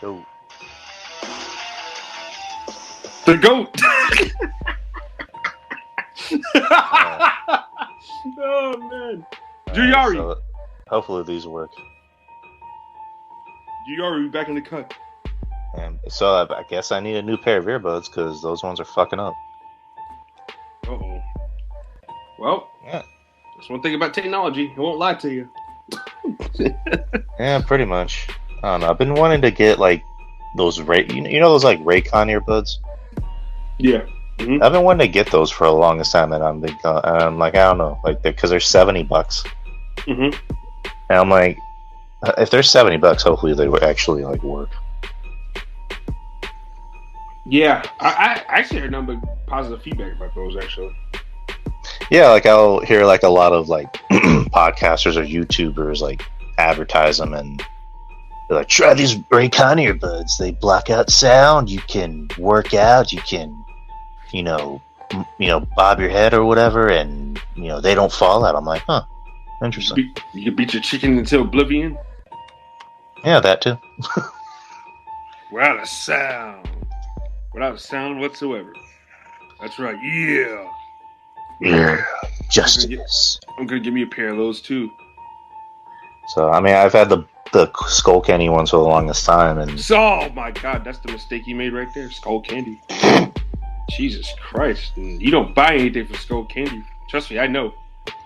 Yo. The GOAT. Oh man, Juyari. So hopefully these work. Juyari back in the cut. And so I guess I need a new pair of earbuds because those ones are fucking up. Uh-oh. Well, Yeah. that's one thing about technology. I won't lie to you. Yeah, pretty much. I don't know. I've been wanting to get like those you know those like Raycon earbuds. Yeah. Mm-hmm. I've been wanting to get those for the longest time, and I'm like, I don't know, like because they're $70. Mm-hmm. And I'm like, if they're $70, hopefully they would actually like work. Yeah, I actually heard nothing but positive feedback about those. Actually. Yeah, like I'll hear like a lot of like podcasters or YouTubers like advertise them, and they're like, try these Raycon earbuds. They block out sound. You can work out. You can, you know, bob your head or whatever, and they don't fall out. I'm like, huh, interesting. You can beat your chicken into oblivion. Yeah, that too. Without a sound. Without a sound whatsoever. That's right. Yeah. Yeah. Justice. I'm gonna give me a pair of those too. So I mean, I've had the Skull Candy ones for the longest time, and oh my god, that's the mistake you made right there. Skull Candy. Jesus Christ! And you don't buy anything for Skull Candy. Trust me, I know.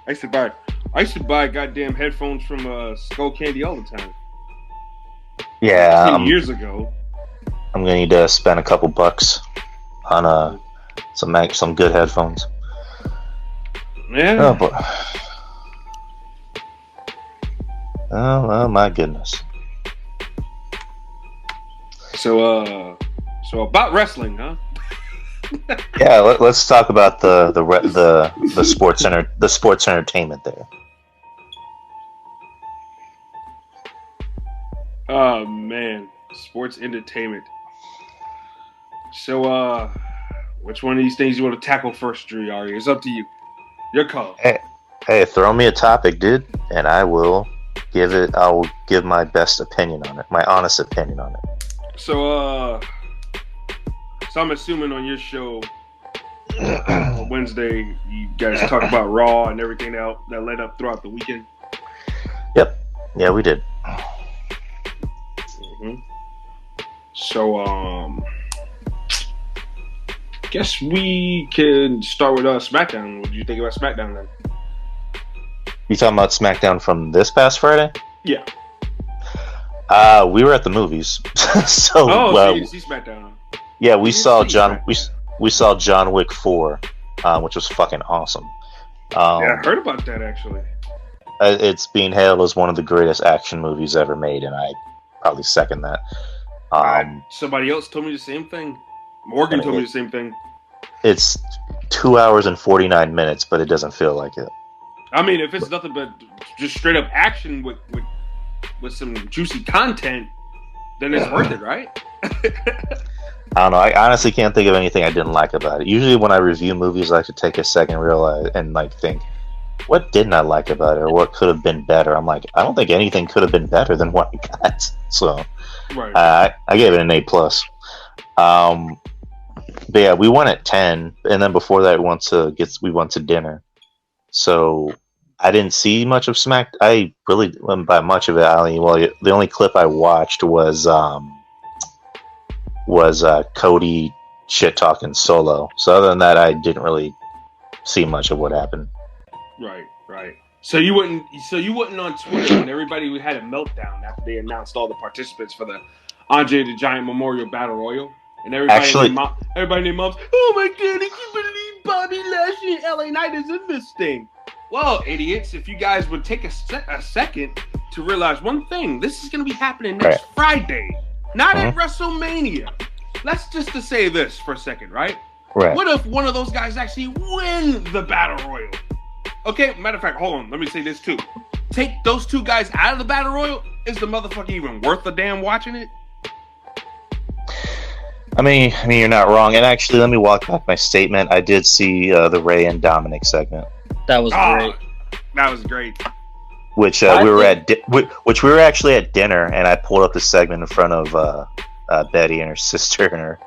I used to buy goddamn headphones from Skull Candy all the time. Yeah. 10 years ago. I'm gonna need to spend a couple bucks on some good headphones. Yeah. Oh boy. Oh my goodness. So about wrestling, huh? Yeah, let's talk about the sports entertainment there. Oh man, sports entertainment. So which one of these things you want to tackle first, Juyari? It's up to you. Your call. Hey, throw me a topic, dude, and I'll give my best opinion on it, my honest opinion on it. So I'm assuming on your show on Wednesday, you guys talk about Raw and everything else that led up throughout the weekend. Yep. Yeah, we did. Mm-hmm. So guess we can start with SmackDown. What do you think about SmackDown then? You talking about SmackDown from this past Friday? Yeah. We were at the movies, so so you see SmackDown. Yeah, we saw we saw John Wick 4, which was fucking awesome. Yeah, I heard about that actually. It's being hailed as one of the greatest action movies ever made, and I probably second that. Somebody else told me the same thing. Morgan told me the same thing. It's 2 hours and 49 minutes, but it doesn't feel like it. I mean, if it's nothing but just straight up action with some juicy content, then it's worth it, right? I don't know. I honestly can't think of anything I didn't like about it. Usually when I review movies, I like to take a second and realize and like think, what didn't I like about it, or what could have been better? I'm like, I don't think anything could have been better than what I got. So right. I gave it an A+. But yeah, we went at 10, and then before that we went to dinner. So I didn't see much of Smack. I really didn't buy much of it. The only clip I watched was Cody shit talking Solo. So other than that, I didn't really see much of what happened. Right. So you wouldn't on Twitter when everybody had a meltdown after they announced all the participants for the Andre the Giant Memorial Battle Royal, and everybody named moms. Oh my god! I can't believe Bobby Lashley and LA Knight is in this thing. Well, idiots, if you guys would take a second to realize one thing, this is going to be happening next Friday, not at WrestleMania. Let's just to say this for a second, right? Right. What if one of those guys actually win the Battle Royal? Okay, matter of fact, hold on. Let me say this too. Take those two guys out of the Battle Royal. Is the motherfucker even worth the damn watching it? I mean, you're not wrong. And actually, let me walk back my statement. I did see the Ray and Dominic segment. That was great. That was great. which we were which we were actually at dinner, and I pulled up the segment in front of Betty and her sister and her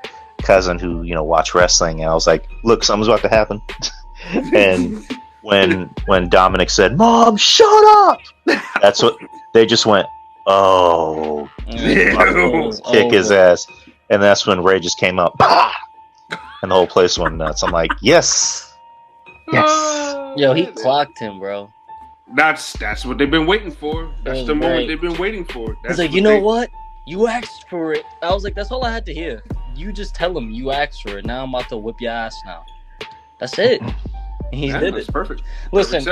cousin who watch wrestling, and I was like, "Look, something's about to happen." And when Dominic said, "Mom, shut up," that's what they just went, "Oh, kick his ass." And that's when Ray just came up, and the whole place went nuts. I'm like, yes. Yo, he clocked him, bro. That's what they've been waiting for. That's the moment they've been waiting for. He's like, you know what? You asked for it. I was like, that's all I had to hear. You just tell him you asked for it. Now I'm about to whip your ass now. That's it. He did it. Perfect. Listen.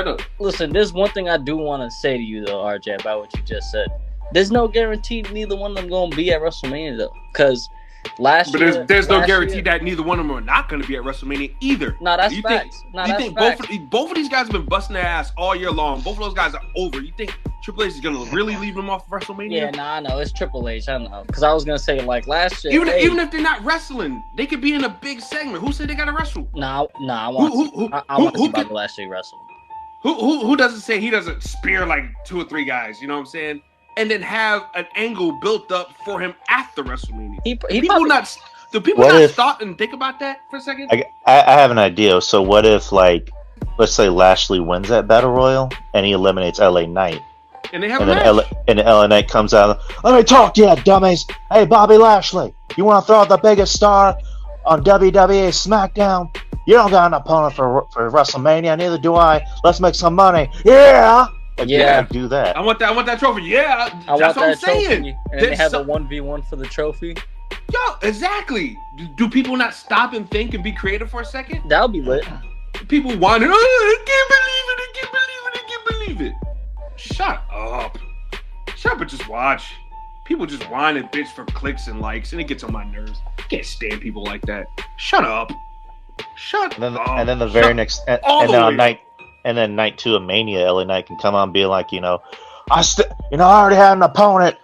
There's one thing I do want to say to you though, RJ, about what you just said. There's no guarantee neither one of them gonna be at WrestleMania though, because there's no guarantee that neither one of them are not going to be at WrestleMania either. No, that's facts. You think both of these guys have been busting their ass all year long? Both of those guys are over. You think Triple H is going to really leave them off of WrestleMania? Yeah, I know. It's Triple H. I know. Because I was going to say, like, last year... Even if they're not wrestling, they could be in a big segment. Who said they got to wrestle? I want to see Bobby Lashley wrestle. Who doesn't say he doesn't spear, like, 2 or 3 guys? You know what I'm saying? And then have an angle built up for him after WrestleMania. Do people not stop and think about that for a second? I have an idea. So what if, like, let's say Lashley wins that Battle Royal and he eliminates LA Knight, and they have a match. And LA Knight comes out. Let me talk to you, dummies. Hey, Bobby Lashley, you want to throw out the biggest star on WWE SmackDown? You don't got an opponent for WrestleMania. Neither do I. Let's make some money. Yeah. Do that. I want that trophy. Yeah, that's what I'm saying. And they have a 1v1 for the trophy. Yo, exactly. Do people not stop and think and be creative for a second? That'll be lit. People whining. I can't believe it. Shut up and just watch. People just whine and bitch for clicks and likes, and it gets on my nerves. I can't stand people like that. Shut up. And then the very next and then night 2 of Mania, LA Knight can come on and be like, I already had an opponent,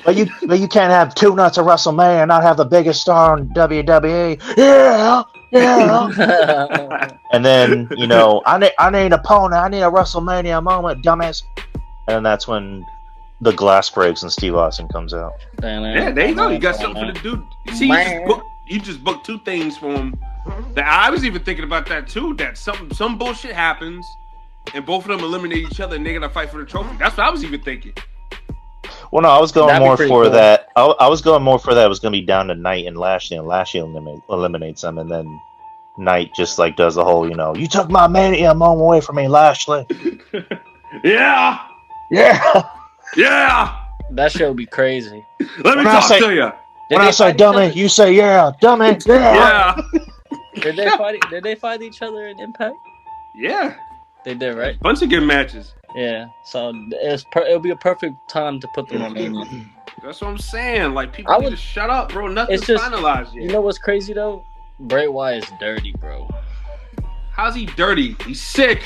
but you can't have 2 nights of WrestleMania and not have the biggest star on WWE. Yeah. And then, I need an opponent. I need a WrestleMania moment, dumbass. And that's when the glass breaks and Steve Austin comes out. Yeah, there you go. You got something for the dude. See, you just booked 2 things for him. I was even thinking about that too. That some bullshit happens, and both of them eliminate each other, and they're gonna fight for the trophy. That's what I was even thinking. Well, no, I was going more for that. I was going more for that. It was gonna be down to Knight and Lashley eliminates them, and then Knight just like does the whole, you took my Mania moment away from me, Lashley. Yeah. That shit would be crazy. Let me talk to you. When I say dummy, you say yeah, dummy. Yeah. Did they fight each other in Impact? Yeah. They did, right? Bunch of good matches. Yeah. So it'll be a perfect time to put them on Mania. That's what I'm saying. Like, people need to shut up, bro. Nothing's finalized yet. You know what's crazy though? Bray Wyatt's dirty, bro. How's he dirty? He's sick.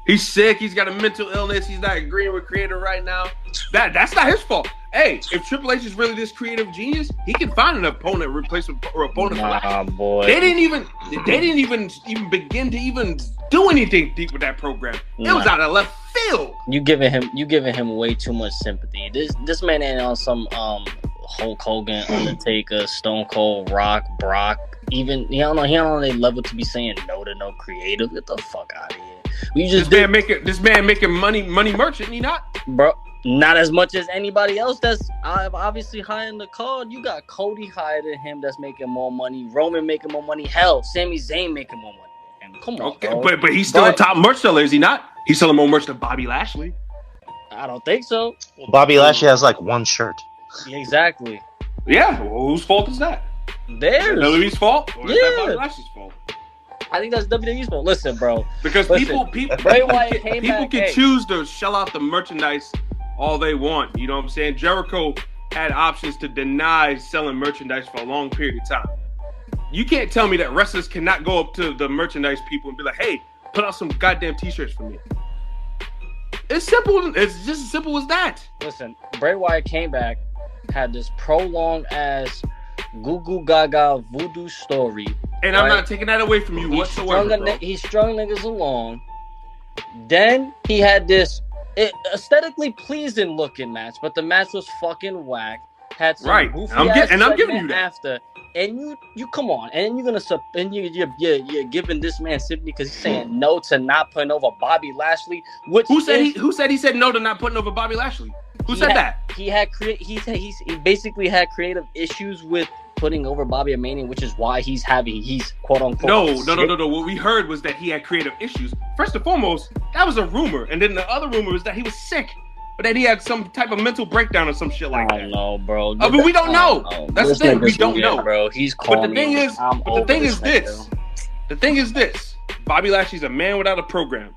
He's got a mental illness. He's not agreeing with creator right now. That's not his fault. Hey, if Triple H is really this creative genius, he can find an opponent, replacement or opponent for Lashley. Boy. They didn't even begin to even do anything deep with that program. It was out of left field. You giving him way too much sympathy. This man ain't on some Hulk Hogan, Undertaker, Stone Cold, Rock, Brock. Even he don't on a level to be saying no to no creative. Get the fuck out of here. This man making money merch, isn't he not? Bro, not as much as anybody else that's obviously high in the card. You got Cody higher than him that's making more money. Roman making more money. Hell, Sami Zayn making more money. And come on, okay, bro. But he's still a top merch seller, is he not? He's selling more merch than Bobby Lashley. I don't think so. Well, Bobby Lashley has like 1 shirt. Exactly. Yeah. Well, whose fault is that? Theirs. WWE's fault? Or is that Bobby Lashley's fault? I think that's WWE's fault. Listen, bro. Because people Bray Wyatt came back, can choose to shell out the merchandise all they want. You know what I'm saying? Jericho had options to deny selling merchandise for a long period of time. You can't tell me that wrestlers cannot go up to the merchandise people and be like, hey, put out some goddamn t-shirts for me. It's simple. It's just as simple as that. Listen, Bray Wyatt came back, had this prolonged ass goo goo gaga voodoo story. And I'm not taking that away from you whatsoever, bro. He strung niggas along. Then he had this aesthetically pleasing looking match, but the match was fucking whack. Had some right. I'm giving you that after. And you come on, and you're giving this man sympathy because he's saying no to not putting over Bobby Lashley. Who said he said no to not putting over Bobby Lashley? Who said that? He basically had creative issues with putting over Bobby at Mania, which is why he's quote unquote. No. What we heard was that he had creative issues. First and foremost, that was a rumor, and then the other rumor was that he was sick. But then he had some type of mental breakdown or some shit like that. I don't know, bro. But we don't know. That's the thing. We don't know, bro. He's calling. But the thing is this. The thing is this. Bobby Lashley's a man without a program.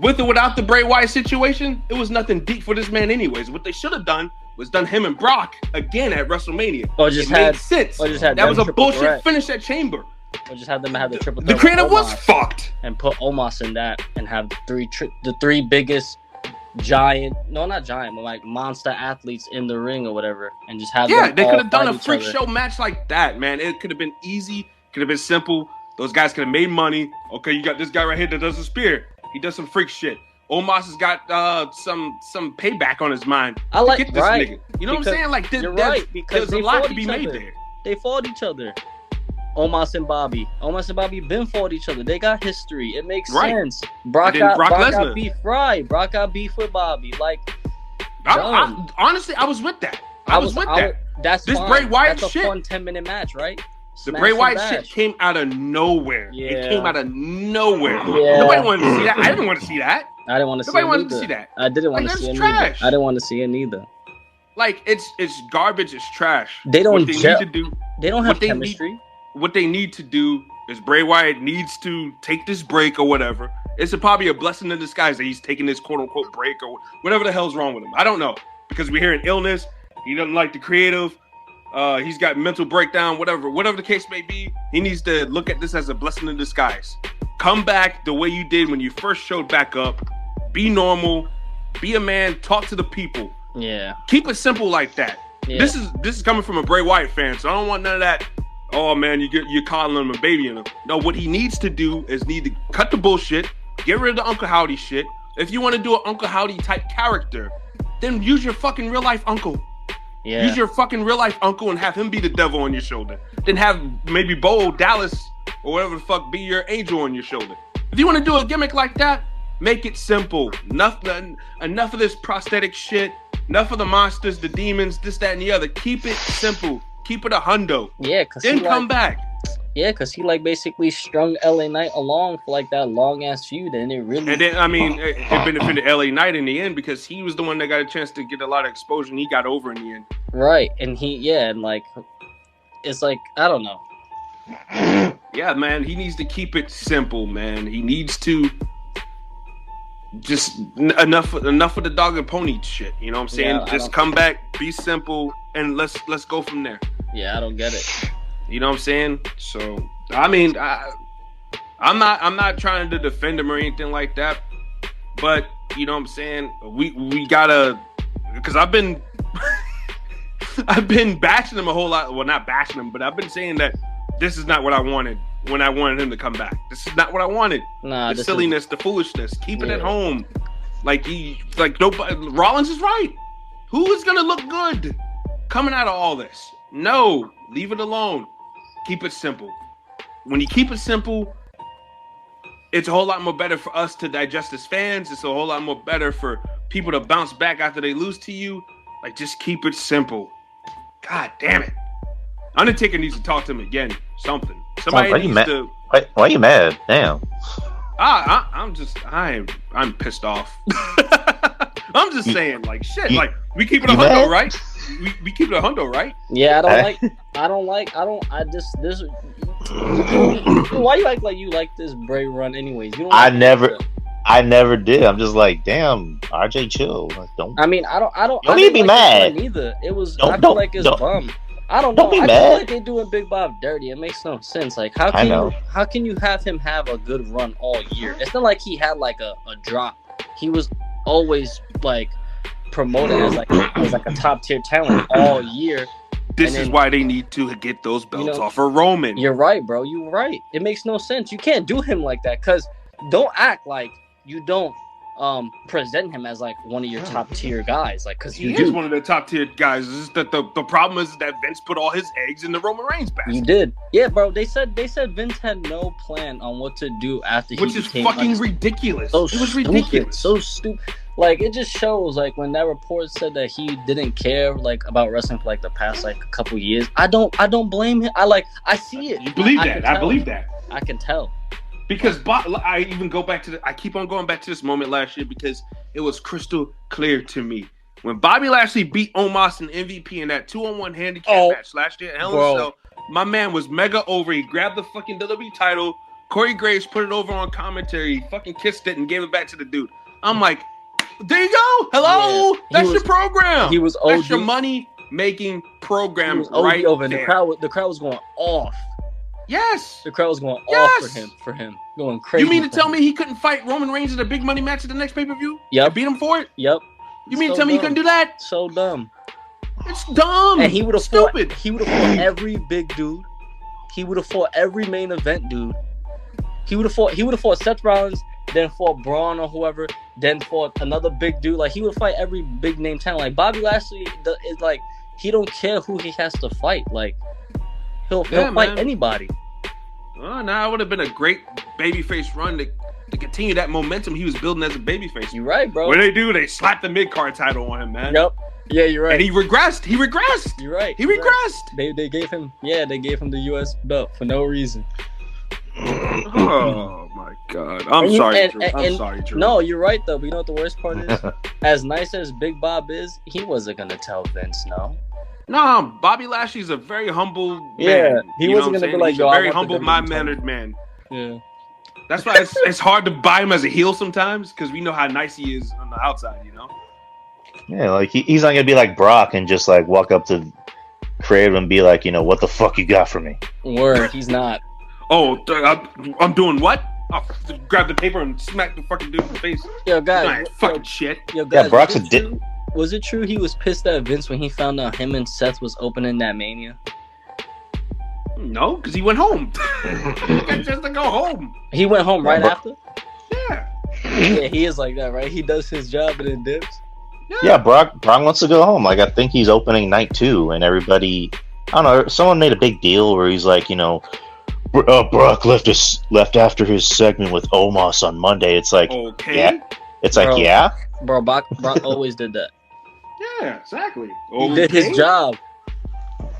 With or without the Bray Wyatt situation, it was nothing deep for this man anyways. What they should have done was done him and Brock again at WrestleMania. Made sense. That was a bullshit finish at Chamber. Or just have them have the triple. The creator was fucked. And put Omos in that and have the three biggest not giant, but like monster athletes in the ring or whatever, and just have them they could have done a freak show match like that, man. It could have been easy, could have been simple. Those guys could have made money. Okay, you got this guy right here that does a spear. He does some freak shit. Omos has got some payback on his mind. I like get this nigga. You know what I'm saying? Like there's a lot to be made there. They fought each other. Omos and Bobby been fought each other. They got history. It makes sense. Brock got beef. Right. Brock got beef with Bobby. Like, honestly, I was with that. I was with that. That's this fine. Bray Wyatt That's shit. A fun 10-minute match, right? The Bray Wyatt shit came out of nowhere. Yeah. It came out of nowhere. Yeah. Nobody wanted to see that. I didn't want to see that. I didn't want to see it. Nobody wanted to see that. I didn't want to see it neither. I didn't want to see it neither. Like it's garbage. It's trash. They don't. Need to do. They don't have chemistry. What they need to do is Bray Wyatt needs to take this break or whatever. It's probably a blessing in disguise that he's taking this quote unquote break or whatever the hell's wrong with him. I don't know, because we're hearing illness. He doesn't like the creative. He's got mental breakdown. Whatever the case may be, he needs to look at this as a blessing in disguise. Come back the way you did when you first showed back up. Be normal. Be a man. Talk to the people. Yeah. Keep it simple like that. Yeah. This is coming from a Bray Wyatt fan, so I don't want none of that. Oh man, you're calling him a baby in him. No, what he needs to do is need to cut the bullshit, get rid of the Uncle Howdy shit. If you want to do an Uncle Howdy type character, then use your fucking real life uncle. Yeah. Use your fucking real life uncle and have him be the devil on your shoulder. Then have maybe Bo Dallas or whatever the fuck be your angel on your shoulder. If you want to do a gimmick like that, make it simple. Enough of this prosthetic shit. Enough of the monsters, the demons, this, that, and the other. Keep it simple. Keep it a hundo. Yeah, cause then come back. Yeah, because he like basically strung LA Knight along for like that long ass feud, and it really. And then it benefited LA Knight in the end because he was the one that got a chance to get a lot of exposure, and he got over in the end. Right, and and like, it's like I don't know. Yeah, man, he needs to keep it simple, man. He needs to just enough of the dog and pony shit. You know what I'm saying? Yeah, just come back, be simple, and let's go from there. Yeah, I don't get it. You know what I'm saying? So I mean, I'm not trying to defend him or anything like that, but you know what I'm saying? We gotta, because I've been bashing him a whole lot. Well, not bashing him, but I've been saying that this is not what I wanted when I wanted him to come back. This is not what I wanted. Nah, the silliness, the foolishness. Keep it at home. Like nobody. Rollins is right. Who is gonna look good coming out of all this? No, leave it alone. Keep it simple. When you keep it simple, it's a whole lot more better for us to digest as fans. It's a whole lot more better for people to bounce back after they lose to you. Like, just keep it simple. God damn it. Undertaker needs to talk to him again. Something. Somebody needs to. Why are you mad? Damn. I'm pissed off. I'm just saying, like, shit. Like, we keep it a hundo, right? We keep it a hundo, right? Yeah, Why you act like you like this Bray run anyways? You don't I never did. I'm just like, damn, RJ, chill. Like, don't. I mean, I don't need to be mad. Either it was. I feel like it's bum. I don't know. Don't be mad. feel like they're doing Big Bob dirty. It makes no sense. Like, how can you have him have a good run all year? It's not like he had like a drop. He was always like promoted as like a top tier talent all year. This is why they need to get those belts off of Roman. You're right, bro. You're right. It makes no sense. You can't do him like that, because don't act like you don't present him as like one of your top tier guys, like because he is one of the top tier guys. It's just that the problem is that Vince put all his eggs in the Roman Reigns basket. You did, yeah, bro. They said Vince had no plan on what to do after which is fucking ridiculous. So it was ridiculous, so stupid. Like it just shows like when that report said that he didn't care like about wrestling for like the past like a couple years. I don't blame him. I see it. You believe that? I believe that. I can tell. Because I even go back to I keep on going back to this moment last year because it was crystal clear to me when Bobby Lashley beat Omos and MVP in that 2-on-1 handicap match last year at Hell in a Cell. My man was mega over. He grabbed the fucking WWE title. Corey Graves put it over on commentary. He fucking kissed it and gave it back to the dude. I'm like, there you go. Hello, that's your program. He was OG. That's your money making program right over. there. The crowd was going off. Yes, the crowd was going off for him, going crazy. You mean to tell me he couldn't fight Roman Reigns in a big money match at the next pay-per-view? Yep. Beat him for it? Yep. You mean to tell me he couldn't do that? So dumb. It's dumb. And he would have stupid. He would have fought every big dude. He would have fought every main event dude. He would have fought Seth Rollins, then fought Braun or whoever, then fought another big dude. Like he would fight every big name talent. Like Bobby Lashley is like he don't care who he has to fight. Like he'll fight anybody. Now it would have been a great babyface run to continue that momentum he was building as a babyface. You're right, bro. What they slapped the mid-card title on him, man. Yep. Yeah, you're right. And he regressed. You're right. He regressed. Right. They gave him the US belt for no reason. Oh my God. I'm sorry, Drew. No, you're right though. But you know what the worst part is? As nice as Big Bob is, he wasn't gonna tell Vince no. No, Bobby Lashley's a very humble man. Yeah, he wasn't gonna be like, he's a very humble, mild-mannered man. Yeah. That's why it's hard to buy him as a heel sometimes because we know how nice he is on the outside, you know? Yeah, like he's not gonna be like Brock and just like walk up to Crave and be like, what the fuck you got for me? Word, he's not. Oh, I'm doing what? I'll grab the paper and smack the fucking dude in the face. Yo, guys. Fucking shit. Yo, guys, yeah, Brock's a dick. Was it true he was pissed at Vince when he found out him and Seth was opening that Mania? No, because he went home. Just to go home. He went home right after? Yeah. Yeah, he is like that, right? He does his job and then dips. Yeah, Brock wants to go home. Like, I think he's opening night 2, and everybody, I don't know, someone made a big deal where he's like, Brock left after his segment with Omos on Monday. It's like, okay. Yeah. It's like, yeah. Bro, Brock always did that. Yeah, exactly. He did his job.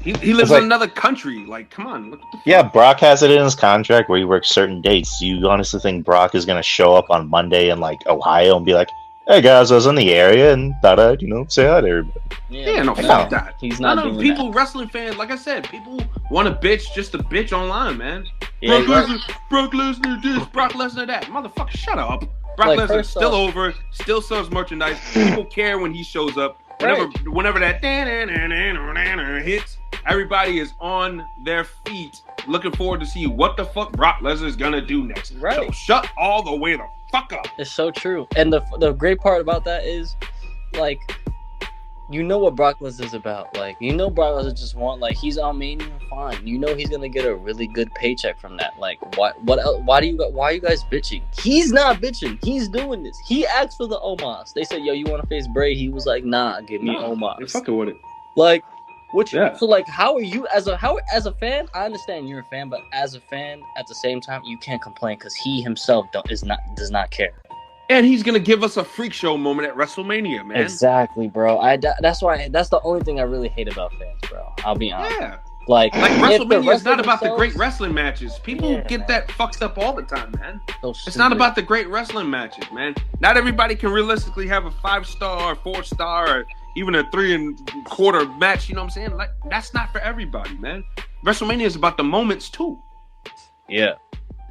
He lives in another country. Like, come on. Look at the yeah, Brock has it in his contract where he works certain dates. You honestly think Brock is going to show up on Monday in, like, Ohio and be like, hey, guys, I was in the area and thought I'd, say hi to everybody. Yeah, no, fuck that. He's not doing people, that. Wrestling fans, like I said, people want to bitch just to bitch online, man. Yeah, Brock Lesnar this, Brock Lesnar that. Motherfucker, shut up. Brock Lesnar's still over, still sells merchandise. People care when he shows up. Whenever that hits, everybody is on their feet looking forward to see what the fuck Brock Lesnar is gonna do next. Right. So shut all the way the fuck up. It's so true. And the great part about that is, like, what Brock Lesnar's about. Like, Brock Lesnar just he's on Mania, fine. He's gonna get a really good paycheck from that. Like, why are you guys bitching? He's not bitching. He's doing this. He asked for the Omos. They said, yo, you want to face Bray? He was like, nah, give me Omos. You're fucking with it. Like, so like, how are you as a fan? I understand you're a fan, but as a fan, at the same time, you can't complain because he himself does not care. And he's gonna give us a freak show moment at WrestleMania, man. Exactly, bro. That's the only thing I really hate about fans, bro. I'll be honest. Yeah. Like WrestleMania is not about the great wrestling matches. People get that fucked up all the time, man. It's not about the great wrestling matches, man. Not everybody can realistically have a 5-star, 4-star, or even a 3.25 match. You know what I'm saying? Like, that's not for everybody, man. WrestleMania is about the moments too. Yeah.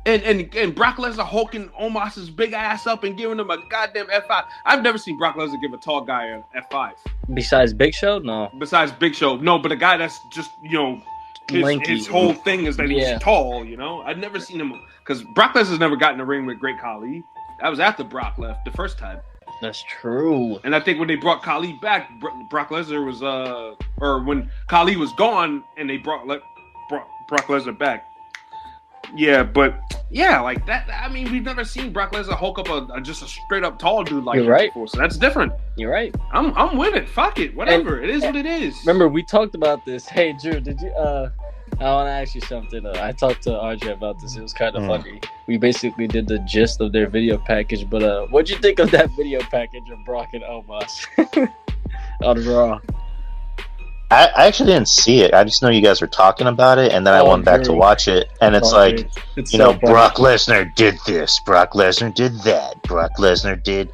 And Brock Lesnar hulking Omos's big ass up and giving him a goddamn F5. I've never seen Brock Lesnar give a tall guy an F5. Besides Big Show? No. Besides Big Show. No, but a guy that's just, his whole thing is that he's tall, I've never seen him. Because Brock Lesnar's never gotten in the ring with Great Khali. That was after Brock left the first time. That's true. And I think when they brought Khali back, Brock Lesnar was, or when Khali was gone and they brought Brock Lesnar back, Yeah, but like that. I mean, we've never seen Brock Lesnar hulk up just a straight up tall dude like You're right. before, so that's different. You're right. I'm with it. Fuck it, whatever. It is what it is. Remember, we talked about this. Hey, Drew, did you? I want to ask you something. I talked to RJ about this. It was kind of funny. We basically did the gist of their video package, but what'd you think of that video package of Brock and Omos on Raw? I actually didn't see it. I just know you guys were talking about it, and then I went back to watch it, and it's like, Brock Lesnar did this, Brock Lesnar did that, Brock Lesnar did.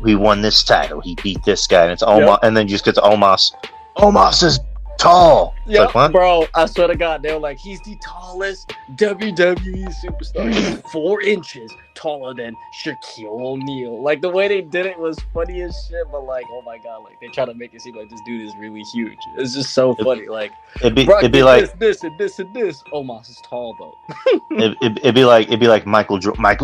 We won this title. He beat this guy, and it's Omos, and then you just get to Omos. Omos is tall. Yeah, like, what? Bro, I swear to God, they were like, he's the tallest WWE superstar. He's 4 inches taller than Shaquille O'Neal. Like, the way they did it was funny as shit, but like, oh my God, like, they try to make it seem like this dude is really huge. It's just so funny. Like, it'd be like this and this and this. Omos is tall though. it'd be like Michael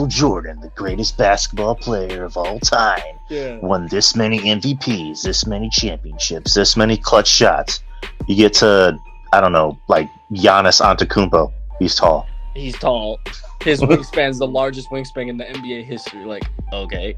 Jordan, the greatest basketball player of all time. Yeah. Won this many MVPs, this many championships, this many clutch shots. You get to, I don't know, like Giannis Antetokounmpo. He's tall. He's tall. His wingspan's the largest wingspan in the NBA history. Like, okay.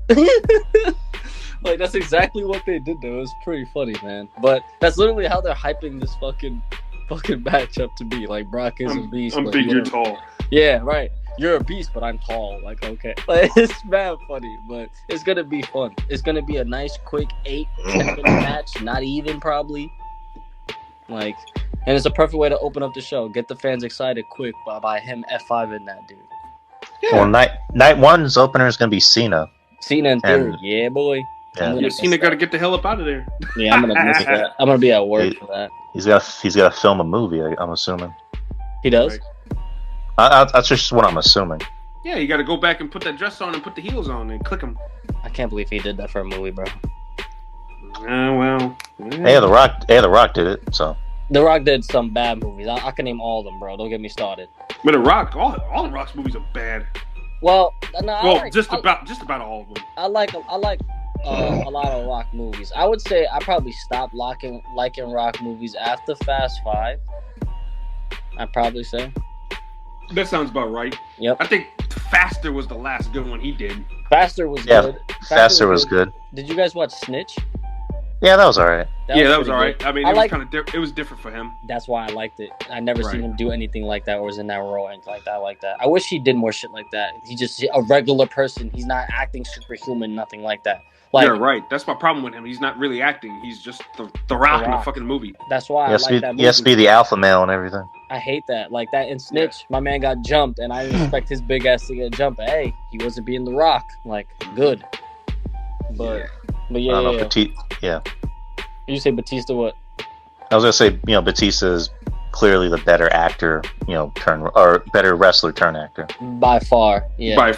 Like, that's exactly what they did, though. It was pretty funny, man. But that's literally how they're hyping this fucking matchup to be. Like, Brock is a beast. I'm big, you're tall. Yeah, right. You're a beast, but I'm tall. Like, okay. Like, it's mad funny, but it's going to be fun. It's going to be a nice, quick 8-10 minute match. Not even, probably. Like, and it's a perfect way to open up the show. Get the fans excited quick by him F5 in that dude. Yeah. Well, night one's opener is going to be Cena. Cena in theory. Yeah, boy. Yeah, Cena got to get the hell up out of there. Yeah, I'm going to miss that. I'm going to be at work for that. He's got to film a movie, I'm assuming. He does? Right. That's just what I'm assuming. Yeah, you got to go back and put that dress on and put the heels on and click them. I can't believe he did that for a movie, bro. Well. Hey, The Rock did it, so. The Rock did some bad movies. I can name all of them, bro. Don't get me started. But The Rock, all the Rock's movies are bad. Well, no, just about all of them. I like a lot of Rock movies. I would say I probably stopped liking Rock movies after Fast 5. I'd probably say. That sounds about right. Yep. I think Faster was the last good one he did. Faster was good. Faster was good. Did you guys watch Snitch? Yeah, that was alright. That was alright. I mean, it was different for him. That's why I liked it. I never seen him do anything like that or was in that role and like that. I wish he did more shit like that. He's just a regular person. He's not acting superhuman, nothing like that. Like, you're right. That's my problem with him. He's not really acting. He's just the rock in the fucking movie. That's why I like that movie. He has to be the alpha male and everything. I hate that. Like that in Snitch, my man got jumped, and I didn't expect his big ass to get jumped. But hey, he wasn't being the Rock. Like, good. But yeah. Yeah. You say Batista what? I was gonna say, Batista is clearly the better actor, or better wrestler turn actor. By far, yeah.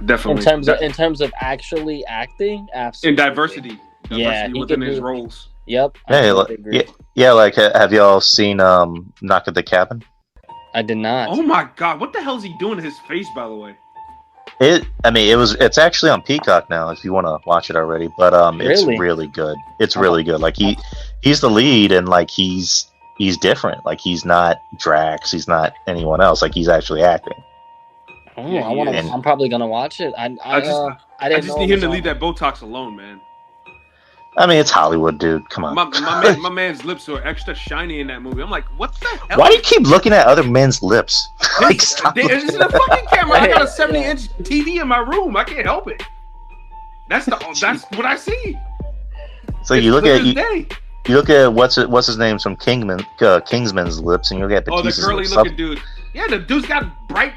Definitely. In terms of actually acting, absolutely. In diversity he within his roles. Yep. Yeah. Like, have y'all seen Knock at the Cabin? I did not. Oh my God! What the hell is he doing to his face? By the way. It's actually on Peacock now if you want to watch it already, but it's really good. It's really good. Like he's the lead, and like he's different. Like he's not Drax, he's not anyone else. Like he's actually acting. I'm probably gonna watch it. I just need him to leave that Botox alone, man. I mean, it's Hollywood, dude. Come on. My man's lips are extra shiny in that movie. I'm like, what the hell? Why do you keep looking at other men's lips? Like, stop. This is a fucking camera. I got a 70-inch TV in my room. I can't help it. That's what I see. So you look at what's his name from Kingsman's lips, and you look at Batista's the curly looking dude. Yeah, the dude's got bright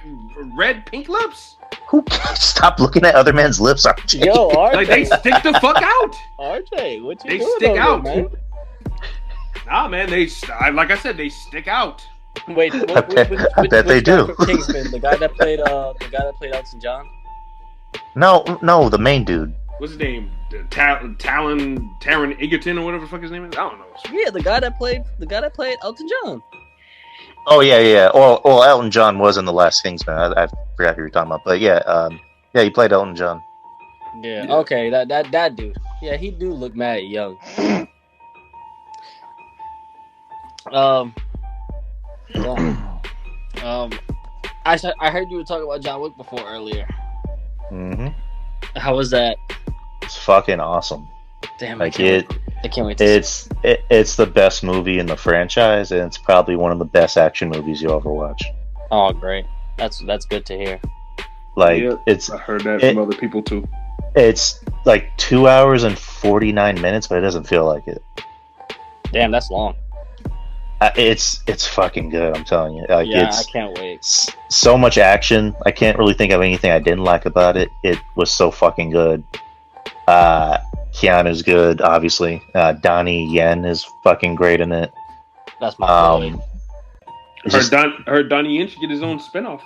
red, pink lips. Who cares? Stop looking at other men's lips, RJ. Yo, RJ. Like, they stick the fuck out. RJ, what you doing? They stick out, man. Nah, man, like I said, they stick out. Wait, I bet they do. Kingsman, the guy that played Elton John. No, the main dude. What's his name? Taron Egerton or whatever the fuck his name is. I don't know. Yeah, the guy that played Elton John. Oh yeah. Well, Elton John was in the last Kingsman. I forgot who you were talking about, but yeah, he played Elton John. Yeah. Okay, that dude. Yeah, he do look mad young. I heard you were talking about John Wick before earlier. Mm-hmm. How was that? It's fucking awesome. Damn, like I can't wait. It's the best movie in the franchise, and it's probably one of the best action movies you'll ever watch. Oh, great! That's good to hear. Like I heard that from other people too. It's like 2 hours and 49 minutes, but it doesn't feel like it. Damn, that's long. It's fucking good. I'm telling you. Like, I can't wait. So much action. I can't really think of anything I didn't like about it. It was so fucking good. Keanu's good, obviously. Donnie Yen is fucking great in it. That's my heard Donnie Yen should get his own spinoff.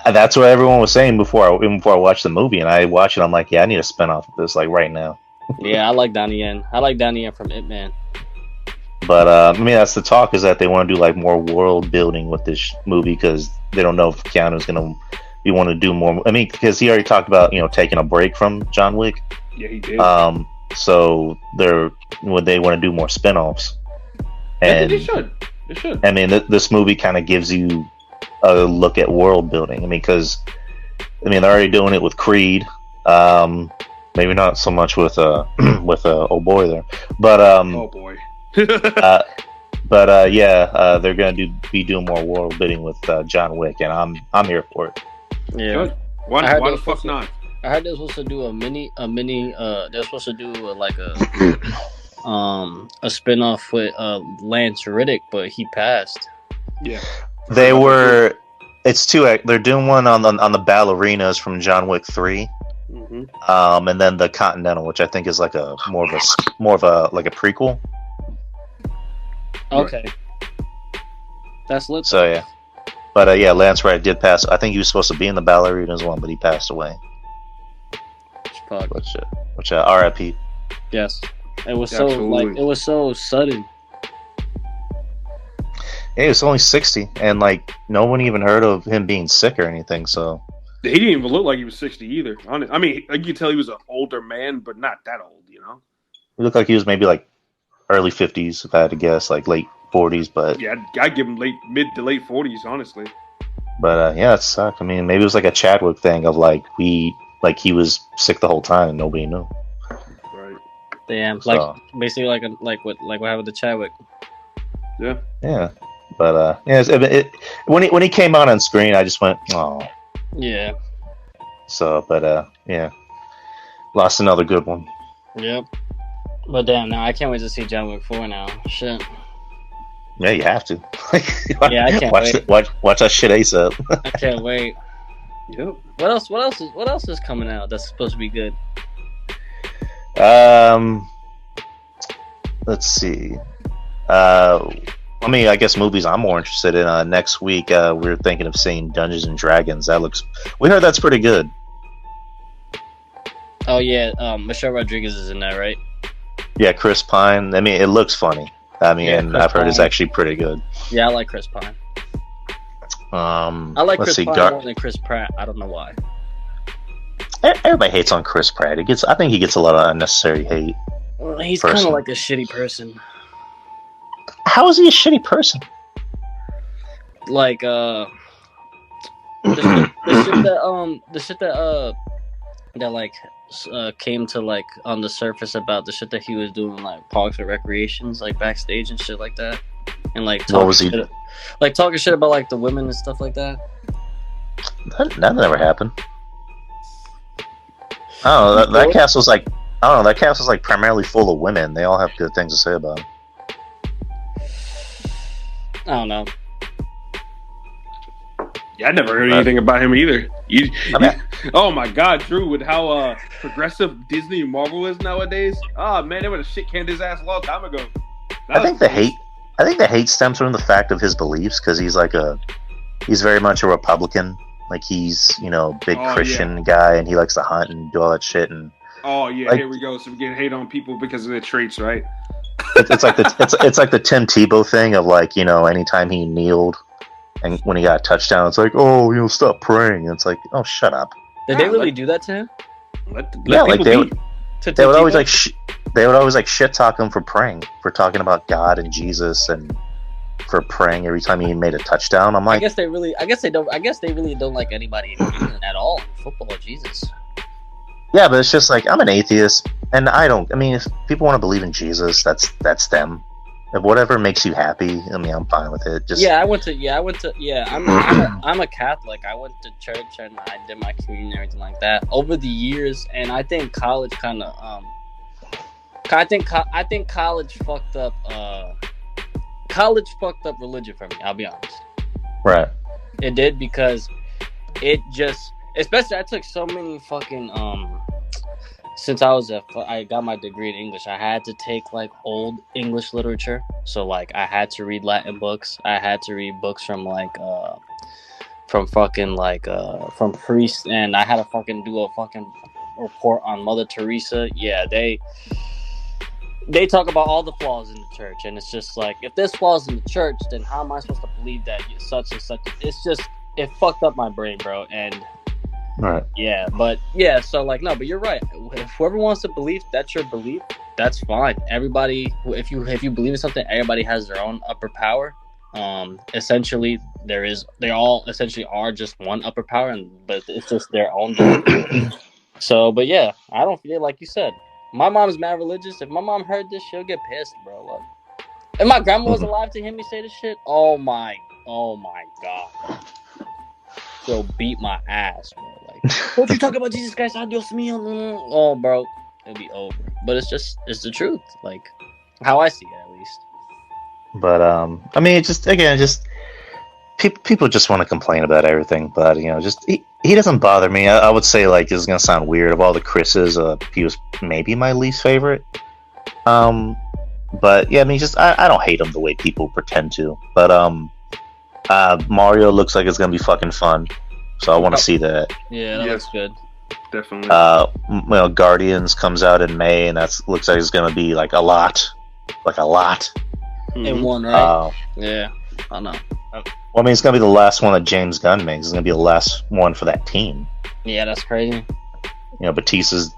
That's what everyone was saying before I watched the movie, and I watched it. I'm like, yeah, I need a spinoff of this, like right now. Yeah, I like Donnie Yen. I like Donnie Yen from Ip Man. But I mean, that's the talk, is that they want to do like more world building with this movie, because they don't know if Keanu's gonna be want to do more. I mean, because he already talked about taking a break from John Wick. Yeah, he did. So they want to do more spinoffs. And they should. They should. I mean, this movie kind of gives you a look at world building. I mean, because they're already doing it with Creed. Maybe not so much with oh boy there, but oh boy. But they're gonna be doing more world building with John Wick, and I'm here for it. Yeah. Good. Why the fuck not? I heard they're supposed to do a mini. They're supposed to do a spinoff with Lance Reddick, but he passed. Yeah. They were. It's two. They're doing one on the ballerinas from John Wick 3. Mm-hmm. And then the Continental, which I think is like a more of a like a prequel. Okay. That's lit. So yeah. But Lance Reddick did pass. I think he was supposed to be in the ballerinas one, but he passed away. Fuck. Which R.I.P. Yes. It was it was so sudden. Yeah, he was only 60, and like no one even heard of him being sick or anything. So he didn't even look like he was 60 either. I mean, you could tell he was an older man, but not that old. He looked like he was maybe like early 50s, if I had to guess, like late 40s. But yeah, I'd give him mid to late 40s, honestly. But it sucked. I mean, maybe it was like a Chadwick thing of like he was sick the whole time and nobody knew. Right. Damn. So, basically like what happened to Chadwick. Yeah. Yeah. But when he came out on screen, I just went, oh. Yeah. So, but lost another good one. Yep. But damn, now I can't wait to see John Wick 4 now. Shit. Yeah, you have to. Yeah, I can't wait. Watch that shit ASAP. I can't wait. Yep. What else is coming out that's supposed to be good? Let's see. I guess movies I'm more interested in. Next week, we're thinking of seeing Dungeons and Dragons. We heard that's pretty good. Oh yeah, Michelle Rodriguez is in that, right? Yeah, Chris Pine. I mean, it looks funny. I mean, and I've heard it's actually pretty good. Yeah, I like Chris Pine. I like Chris Pine more than Chris Pratt. I don't know why. Everybody hates on Chris Pratt. I think he gets a lot of unnecessary hate. Well, he's kind of like a shitty person. How is he a shitty person? Like the shit that like came to like on the surface about the shit that he was doing like Parks and Recreations, like backstage and shit like that, and like talking shit about like the women and stuff like that. That never happened. Oh, that castle's like, I don't know. That castle's like primarily full of women. They all have good things to say about him. I don't know. Yeah, I never heard anything about him either. Oh my God, Drew! With how progressive Disney and Marvel is nowadays, oh man, they would have shit canned his ass a long time ago. I think the hate stems from the fact of his beliefs, because he's very much a Republican. Like he's big Christian guy, and he likes to hunt and do all that shit. And here we go. So we get hate on people because of their traits, right? It's like the Tim Tebow thing of like anytime he kneeled and when he got a touchdown, it's like, oh, stop praying. And it's like, oh, shut up. Did they really do that to him? They would always like shit talk him for praying, for talking about God and Jesus, and for praying every time he made a touchdown. I'm like, I guess they really don't like anybody at all in football. Jesus. Yeah, but it's just like, I'm an atheist, and if people want to believe in Jesus, that's them. If whatever makes you happy, I'm fine with it. I'm a Catholic. I went to church and I did my communion and everything like that over the years, and I think college kind of I think college fucked up religion for me. I'll be honest. Right. It did, because it just, especially I took so many fucking since I got my degree in English, I had to take like old English literature. So like I had to read Latin books. I had to read books from like from priests, and I had to fucking do a fucking report on Mother Teresa. Yeah, they talk about all the flaws in the church, and it's just like, if there's flaws in the church, then how am I supposed to believe that such and such? It's just, it fucked up my brain, bro. And right. Yeah, but yeah, so like, no, but you're right. If whoever wants to believe, that's your belief. That's fine. Everybody, if you believe in something, everybody has their own upper power. Essentially, they all essentially are just one upper power, but it's just their own belief. So, but yeah, I don't feel like you said. My mom's mad religious. If my mom heard this, she'll get pissed, bro. Like, if my grandma was alive to hear me say this shit, oh my god, she'll beat my ass, bro. Like, don't you talk about Jesus Christ? Adios mío. Oh, bro, it'll be over. But it's the truth, like how I see it, at least. But people just want to complain about everything. But he doesn't bother me. I would say, like, this is gonna sound weird. Of all the Chris's, he was maybe my least favorite. But yeah, I don't hate him the way people pretend to. But Mario looks like it's gonna be fucking fun, so I want to see that. Yeah, that looks good. Definitely. Guardians comes out in May, and looks like it's gonna be like a lot. In one, right? Yeah, I know. Well, it's gonna be the last one that James Gunn makes. It's gonna be the last one for that team. Yeah, that's crazy. Batista's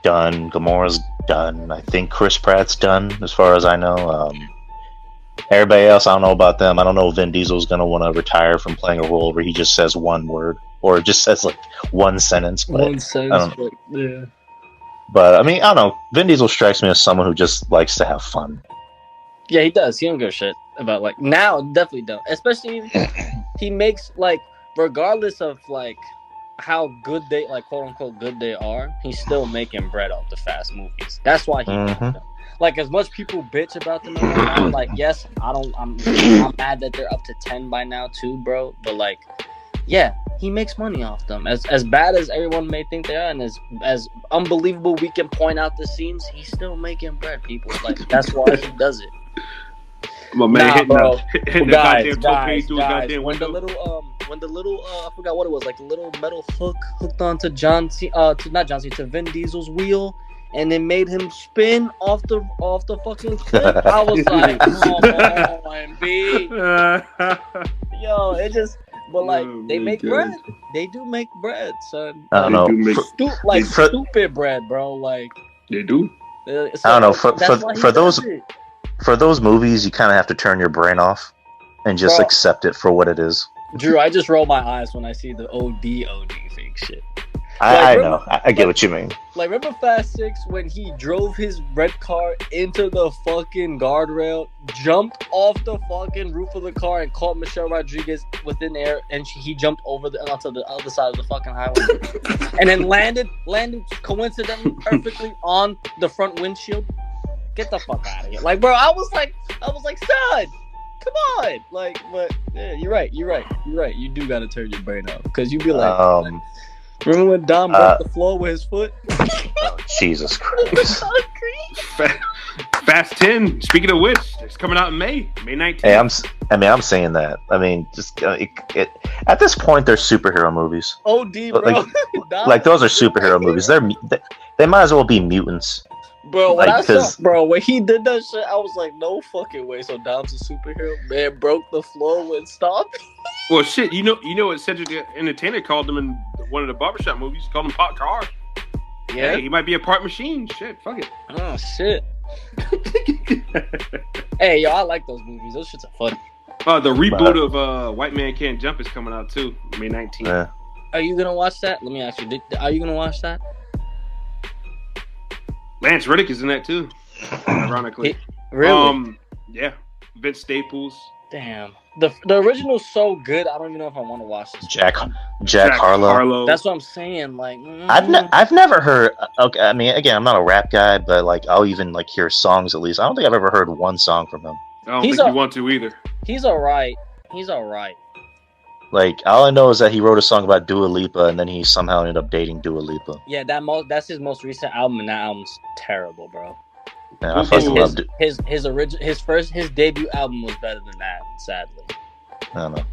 done. Gamora's done. I think Chris Pratt's done, as far as I know. Everybody else, I don't know about them. I don't know if Vin Diesel's gonna want to retire from playing a role where he just says one word or just says like one sentence. But yeah. But I don't know. Vin Diesel strikes me as someone who just likes to have fun. Yeah, he does. He don't give a shit about, like, now, definitely don't. Especially, he makes, like, regardless of, like, how good they, like, quote unquote good they are, he's still making bread off the fast movies. That's why he makes them. Like, as much people bitch about them right now, like, yes, I'm mad that they're up to 10 by now too, bro. But, like, yeah, he makes money off them. As bad as everyone may think they are, and as unbelievable we can point out the scenes, he's still making bread, people. Like, that's why he does it. My man, bro. Guys, when the little I forgot what it was, like the little metal hook hooked onto to Vin Diesel's wheel, and it made him spin off the fucking cliff. I was like, come on, B. Yo, it just, but like, they make bread. They do make bread, son. I don't know. Stupid bread, bro. Like, they do. I don't know. For those movies, you kind of have to turn your brain off and just accept it for what it is. Drew, I just roll my eyes when I see the OD fake shit. I know. I get what you mean. Like, remember Fast 6 when he drove his red car into the fucking guardrail, jumped off the fucking roof of the car, and caught Michelle Rodriguez within air, and he jumped onto the other side of the fucking highway, and then landed coincidentally perfectly on the front windshield. Get the fuck out of here. Like, bro, I was like, son, come on. Like, but yeah, you're right. You do gotta turn your brain off. Because you be like, remember when Dom broke the floor with his foot? Oh, Jesus Christ. Fast 10, speaking of which, it's coming out in May 19th. Hey, I'm saying that. Just at this point, they're superhero movies. OD, bro. Like those are superhero movies. They might as well be mutants. Bro, when he did that shit, I was like, no fucking way. So Dom's a superhero? Man, broke the floor and stopped? Well, shit, you know what Cedric the Entertainer called him in one of the barbershop movies? He called him Pot Car. Yeah. Hey, he might be a part machine. Shit, fuck it. Oh, shit. Hey, yo, I like those movies. Those shits are funny. The reboot of White Man Can't Jump is coming out too, May 19th. Yeah. Are you gonna watch that? Let me ask you. Are you gonna watch that? Lance Reddick is in that too. Ironically, really? Yeah. Vince Staples. Damn. The original's so good. I don't even know if I want to watch this. Jack Harlow. That's what I'm saying. Like, I've never heard. Okay, I mean, again, I'm not a rap guy, but like, I'll even like hear songs at least. I don't think I've ever heard one song from him. I don't think you want to either. He's all right. Like, all I know is that he wrote a song about Dua Lipa, and then he somehow ended up dating Dua Lipa. Yeah, that's his most recent album, and that album's terrible, bro. Yeah, I fucking loved it. His debut album was better than that, sadly. I don't know.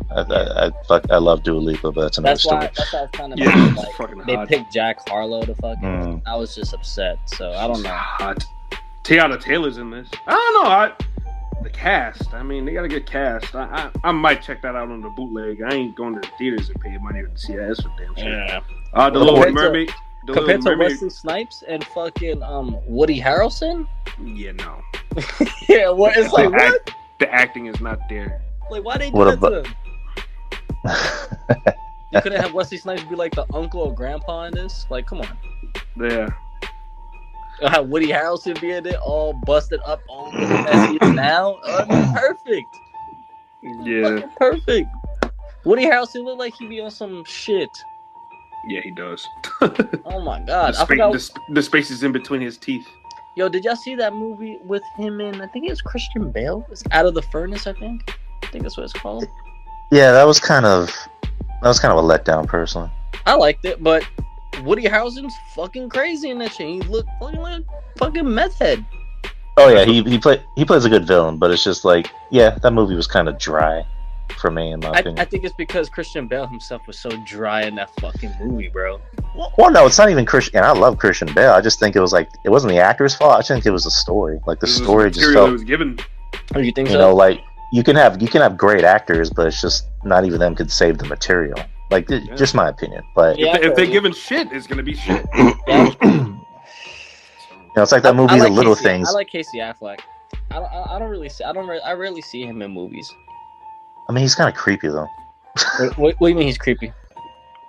I love Dua Lipa, but that's another story. That's why I was kind of like they picked Jack Harlow to fucking. I was just upset, so I don't know. Hot. Tiana Taylor's in this. I don't know. The cast. I mean, they got a good cast. I might check that out on the bootleg. I ain't going to the theaters and pay money to see that. That's for damn sure. Yeah. The Little Mermaid. Compared to Wesley Snipes and fucking Woody Harrelson? Yeah, no. Yeah, what? It's like, what? The acting is not there. Like, why they do that to him? You couldn't have Wesley Snipes be like the uncle or grandpa in this? Like, come on. Yeah. Have Woody Harrelson be in it, all busted up, all as he is now? Perfect. Yeah. Perfect. Woody Harrelson look like he be on some shit. Yeah, he does. Oh my god! The spaces in between his teeth. Yo, did y'all see that movie with him in? I think it's Christian Bale. It's Out of the Furnace. I think that's what it's called. Yeah, that was kind of a letdown, personally. I liked it, but Woody Harrelson's fucking crazy in that shit. He looked like fucking meth head. Oh yeah, he plays a good villain, but it's just like, yeah, that movie was kind of dry for me, in my opinion. I think it's because Christian Bale himself was so dry in that fucking movie, bro. Well, no, it's not even Christian. And I love Christian Bale. I just think it was like, it wasn't the actor's fault. I think it was the story. Like, the story just felt. Was given. Oh, you think so? You know, like, you can have great actors, but it's just not even them could save the material. Like, just my opinion. But if they're given shit, it's gonna be shit. Yeah. You know, it's like that movie, The Little Things. I like Casey Affleck. I rarely see him in movies. I mean, he's kind of creepy though. What do you mean he's creepy?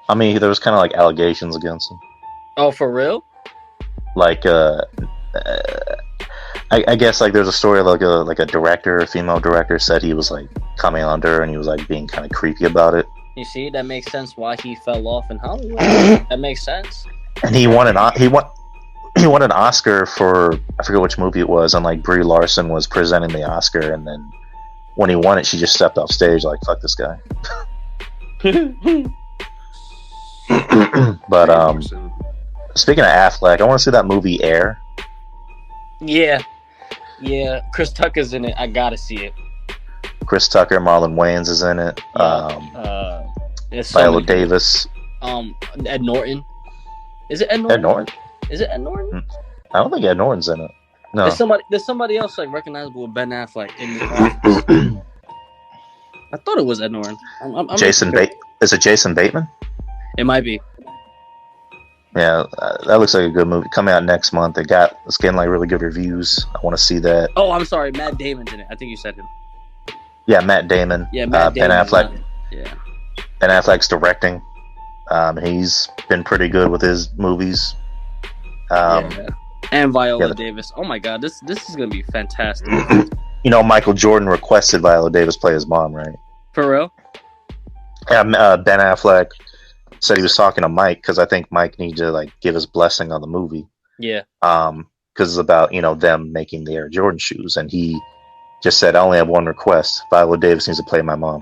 I mean, there was kind of like allegations against him. Oh, for real? Like, I guess like there's a story of like a director, a female director, said he was like coming on her and he was like being kind of creepy about it. You see, that makes sense why he fell off in Hollywood. That makes sense. And he won an Oscar for, I forget which movie it was, and like Brie Larson was presenting the Oscar, and then when he won it, she just stepped off stage like, fuck this guy. But speaking of Affleck, I want to see that movie Air. Yeah, Chris Tucker's in it. I gotta see it. Chris Tucker, Marlon Wayans is in it. Viola Davis. Ed Norton. Is it Ed Norton? Ed Norton? Is it Ed Norton? I don't think Ed Norton's in it. No. There's somebody else like recognizable with Ben Affleck in the I thought it was Ed Norton. Is it Jason Bateman? It might be. Yeah, that looks like a good movie. Coming out next month. It's getting like really good reviews. I want to see that. Oh, I'm sorry, Matt Damon's in it. I think you said him. Yeah, Matt Damon. Yeah, Matt Damon. Ben Affleck. Yeah. Ben Affleck's directing. He's been pretty good with his movies. And Viola Davis. Oh my god, this is gonna be fantastic. You know, Michael Jordan requested Viola Davis play his mom, right? For real? Yeah, Ben Affleck said he was talking to Mike because I think Mike needed to like give his blessing on the movie. Yeah. Because it's about them making the Air Jordan shoes, and he just said, "I only have one request: Viola Davis needs to play my mom."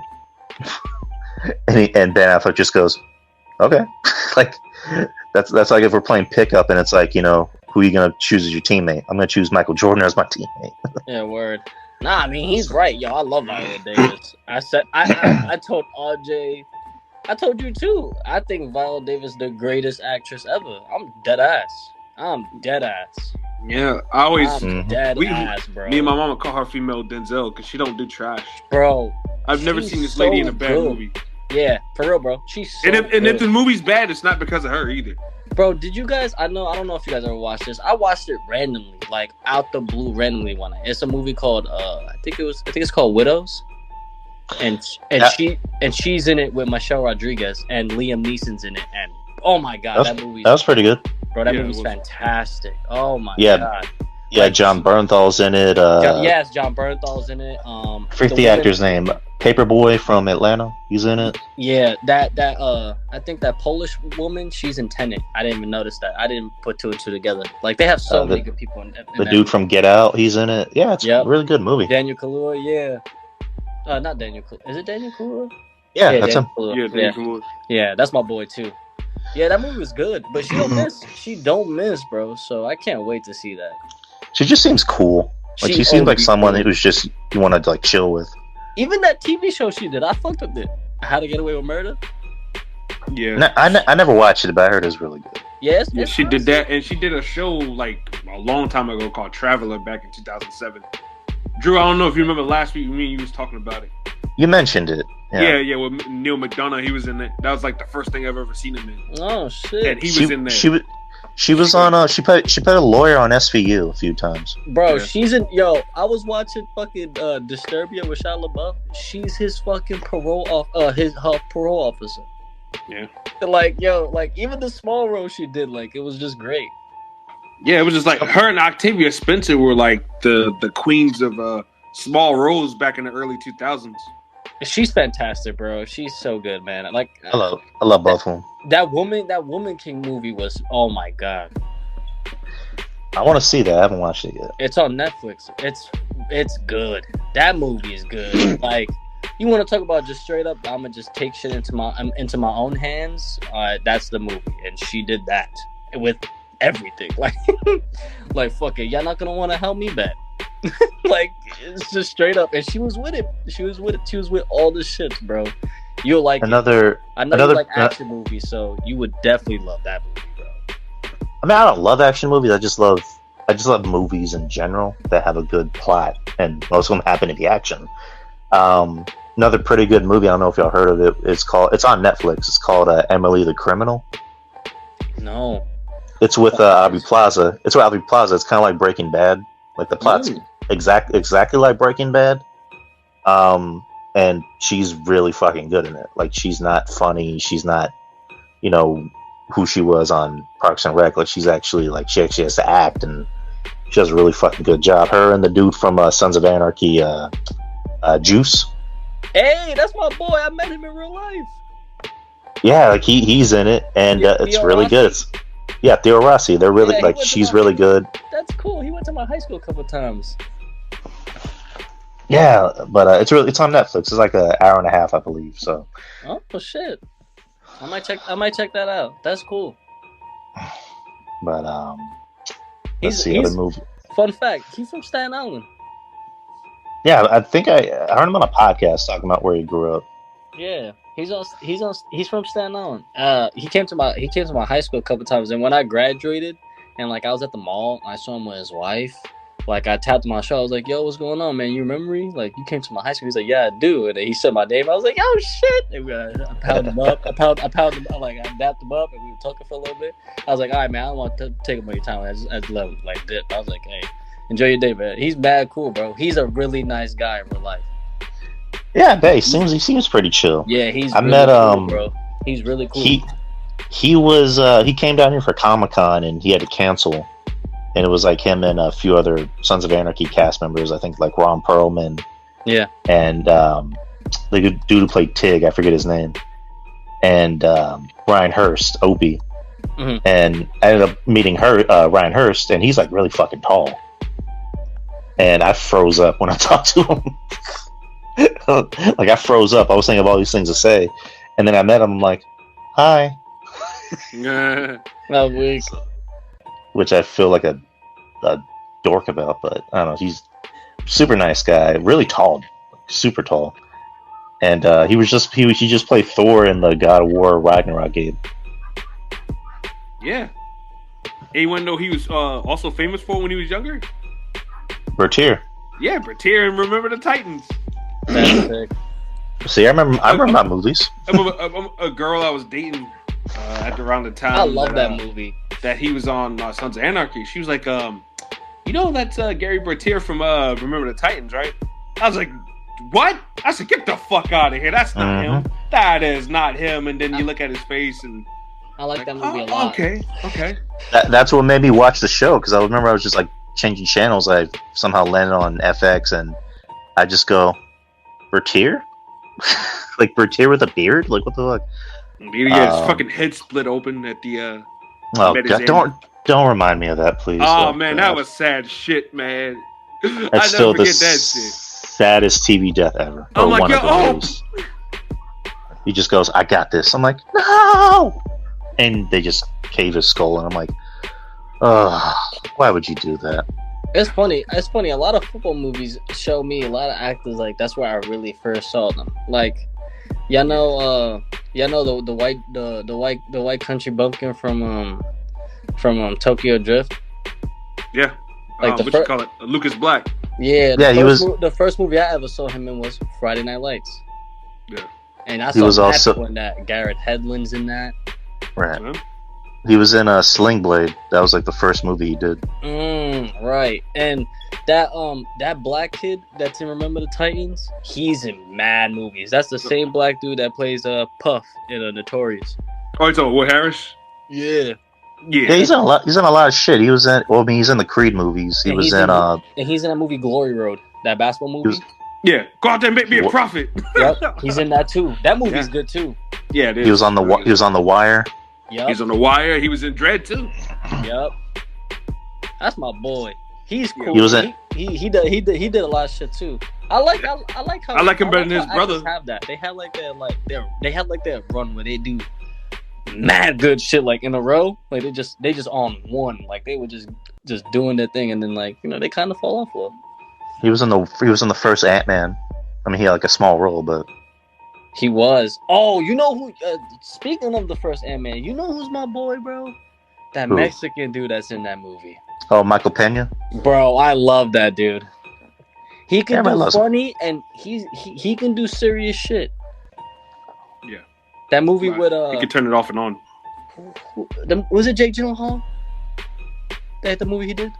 and Ben Affleck just goes, "Okay." Like that's like if we're playing pickup and it's like, who are you gonna choose as your teammate? I'm gonna choose Michael Jordan as my teammate. Yeah, word. Nah, I mean he's right, yo. I love Viola Davis. I told RJ, I told you too. I think Viola Davis is the greatest actress ever. I'm dead ass. Yeah, I always dead ass, bro. Me and my mama call her female Denzel because she don't do trash, bro. I've never seen this lady in a bad movie. Yeah, for real, bro. She's so and if the movie's bad, it's not because of her either. Bro, did you guys? I don't know if you guys ever watched this. I watched it randomly, like out the blue, randomly one night. It's a movie called I think it's called Widows. and she's in it with Michelle Rodriguez, and Liam Neeson's in it, and oh my god, that was pretty good, bro. That movie's fantastic. Oh my god. Yeah, John Bernthal's in it. Yes, John Bernthal's in it. I forget the actor's name. Paperboy from Atlanta. He's in it. Yeah, that I think that Polish woman, she's in Tenet. I didn't even notice that. I didn't put two and two together. Like they have so many good people in the dude from Get Out, he's in it. Yeah, it's a really good movie. Daniel Kaluuya, yeah. Not Daniel Kaluuya. Is it Daniel Kaluuya? Yeah, that's him. Yeah, that's my boy too. Yeah, that movie was good, but she don't miss. She don't miss, bro. So I can't wait to see that. She just seems cool. Like she seems like someone who's just you want to like chill with. Even that TV show she did, I fucked with it. How to Get Away with Murder. Yeah, I never watched it, but I heard it's really good. Yes, yeah, she did that, and she did a show like a long time ago called Traveler back in 2007. Drew, I don't know if you remember last week. Me and you was talking about it. You mentioned it. Yeah, with Neil McDonough, he was in it. That was like the first thing I've ever seen him in. Oh shit! And he was in there. She was on. She played a lawyer on SVU a few times. Bro, she's in. Yo, I was watching fucking Disturbia with Shia LaBeouf. She's his fucking her parole officer. Yeah. Like even the small role she did, like it was just great. Yeah, it was just like her and Octavia Spencer were like the queens of small roles back in the early 2000s. She's fantastic, bro. She's so good, man. Like I love both of them. That Woman King movie was, oh my god. I want to see that. I haven't watched it yet. It's on Netflix. It's good. That movie is good. Like you want to talk about just straight up, I'm gonna just take shit into my own hands. That's the movie, and she did that with everything. Like fuck it, y'all not gonna want to help me back. Like it's just straight up, and she was with it. She was with all the shit, bro. You'll like another you like action movies, so you would definitely love that movie, bro. I mean, I don't love action movies. I just love movies in general that have a good plot, and most of them happen to be action. Another pretty good movie. I don't know if y'all heard of it. It's on Netflix. It's called Emily the Criminal. No. It's with Aubrey Plaza. It's with Aubrey Plaza. It's kind of like Breaking Bad. Like the plot's exactly like Breaking Bad. And she's really fucking good in it. Like she's not funny. She's not, who she was on Parks and Rec. Like she actually has to act, and she does a really fucking good job. Her and the dude from Sons of Anarchy, Juice. Hey, that's my boy. I met him in real life. Yeah, like he's in it, and it's really good. Theo Rossi. They're really she's really good. That's cool. He went to my high school a couple times. Yeah, but it's on Netflix. It's like an hour and a half, I believe. So. Oh shit! I might check that out. That's cool. But let's see other movie. Fun fact: he's from Staten Island. Yeah, I think I heard him on a podcast talking about where he grew up. Yeah, he's from Staten Island. He came to my high school a couple times, and when I graduated, and I was at the mall, I saw him with his wife. Like I tapped him on my shoulder. I was like, "Yo, what's going on, man? You remember me? Like you came to my high school." He's like, "Yeah, I do." And he said my name. I was like, "Oh shit!" And I pounded him up. I pounded him. I dapped him up, and we were talking for a little bit. I was like, "All right, man. I don't want to take up your time." I just let him dip. I was like, "Hey, enjoy your day, man." He's mad cool, bro. He's a really nice guy in real life. Yeah, I bet he seems pretty chill. Yeah, he's. I met cool, bro. He's really cool. He came down here for Comic-Con and he had to cancel. And it was like him and a few other Sons of Anarchy cast members. I think like Ron Perlman. Yeah. And the dude who played Tig, I forget his name. And Ryan Hurst, Opie. Mm-hmm. And I ended up meeting Ryan Hurst, and he's like really fucking tall. And I froze up when I talked to him. Like I froze up. I was thinking of all these things to say. And then I met him. I'm like, hi. That weak. Which I feel like a dork about, but I don't know. He's a super nice guy, really tall, super tall, and he just played Thor in the God of War Ragnarok game. Yeah, anyone know he was also famous for when he was younger? Bertier. Yeah, Bertier and Remember the Titans. That's sick. See, I remember my movies. A girl I was dating at around the time. I love that movie. That he was on Sons of Anarchy. She was like, that's Gary Bertier from Remember the Titans, right? I was like, what? I said, get the fuck out of here. That's not him. That is not him. And then you look at his face and I like that movie a lot. Okay. That's what made me watch the show, because I remember I was just like changing channels. I somehow landed on FX and I just go, Bertier? Like Bertier with a beard? Like what the fuck? He had his fucking head split open at the oh God, don't remind me of that, please. Oh man, that was sad shit, man. That's still the saddest TV death ever. I'm like, He just goes, I got this. I'm like, no! And they just cave his skull, and I'm like, why would you do that? It's funny. A lot of football movies show me a lot of actors like that's where I really first saw them. Like, y'all know the white country bumpkin from Tokyo Drift. Yeah. Like what you call it? Lucas Black. Yeah. The first movie I ever saw him in was Friday Night Lights. Yeah. And I saw also in that. Garrett Hedlund's in that. Right. Yeah. He was in Sling Blade. That was like the first movie he did. Right. And that black kid that's in Remember the Titans, he's in mad movies. That's the same black dude that plays Puff in Notorious. Oh, it's Will Harris? Yeah. Yeah, he's in a lot of shit. He's in the Creed movies. He's in that movie Glory Road, that basketball movie. Yeah, go out there and make me a prophet. Yep, he's in that too. That movie's good too. Yeah, it is. He was on the Wire. Yep. He's on the Wire. He was in Dredd too. Yep. That's my boy. He's cool. He was in. He did a lot of shit too. I like how I like him better than his brother. Have that. They had their run where they do mad good shit like in a row. Like they just on one. Like they were just doing their thing, and then like they kind of fall off a little. He was in the first Ant-Man. I mean, he had like a small role, but he was. Oh, you know who? Speaking of the first Ant-Man, you know who's my boy, bro? That Who? Mexican dude that's in that movie. Oh, Michael Pena. Bro, I love that dude. He can do funny, and he can do serious shit. Yeah. That movie with he can turn it off and on. Was it Jake Gyllenhaal? That the movie he did?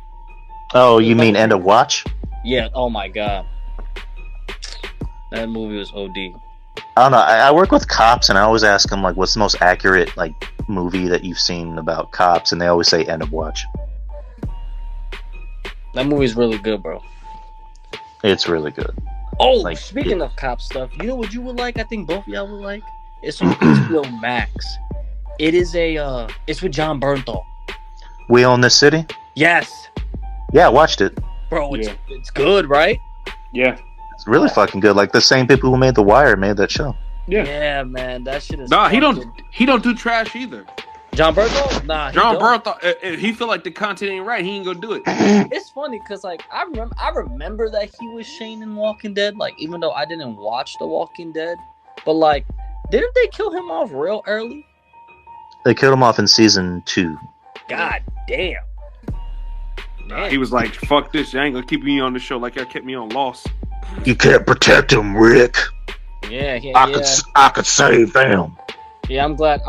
Oh, you mean End of Watch? Yeah. Oh my god. That movie was OD. I don't know. I work with cops, and I always ask them like, "What's the most accurate like movie that you've seen about cops?" And they always say End of Watch. That movie's really good, bro. It's really good. Oh, like, speaking of cop stuff, you know what you would like? I think both of y'all would like. It's on HBO Max. It is it's with Jon Bernthal. We Own This City? Yes. Yeah, I watched it. Bro, it's good, right? Yeah. It's really fucking good. Like the same people who made The Wire made that show. Yeah. Yeah, man, that shit is. Nah, he don't do trash either. Jon Bernthal? Nah, Jon Bernthal. If he feel like the content ain't right, he ain't gonna do it. It's funny because like I remember that he was Shane in Walking Dead. Like even though I didn't watch The Walking Dead, but like, didn't they kill him off real early? They killed him off in season 2. God damn. Nah, he was like, "Fuck this! I ain't gonna keep me on the show like y'all kept me on Lost." You can't protect him, Rick. Yeah, I could save them. Yeah, I'm glad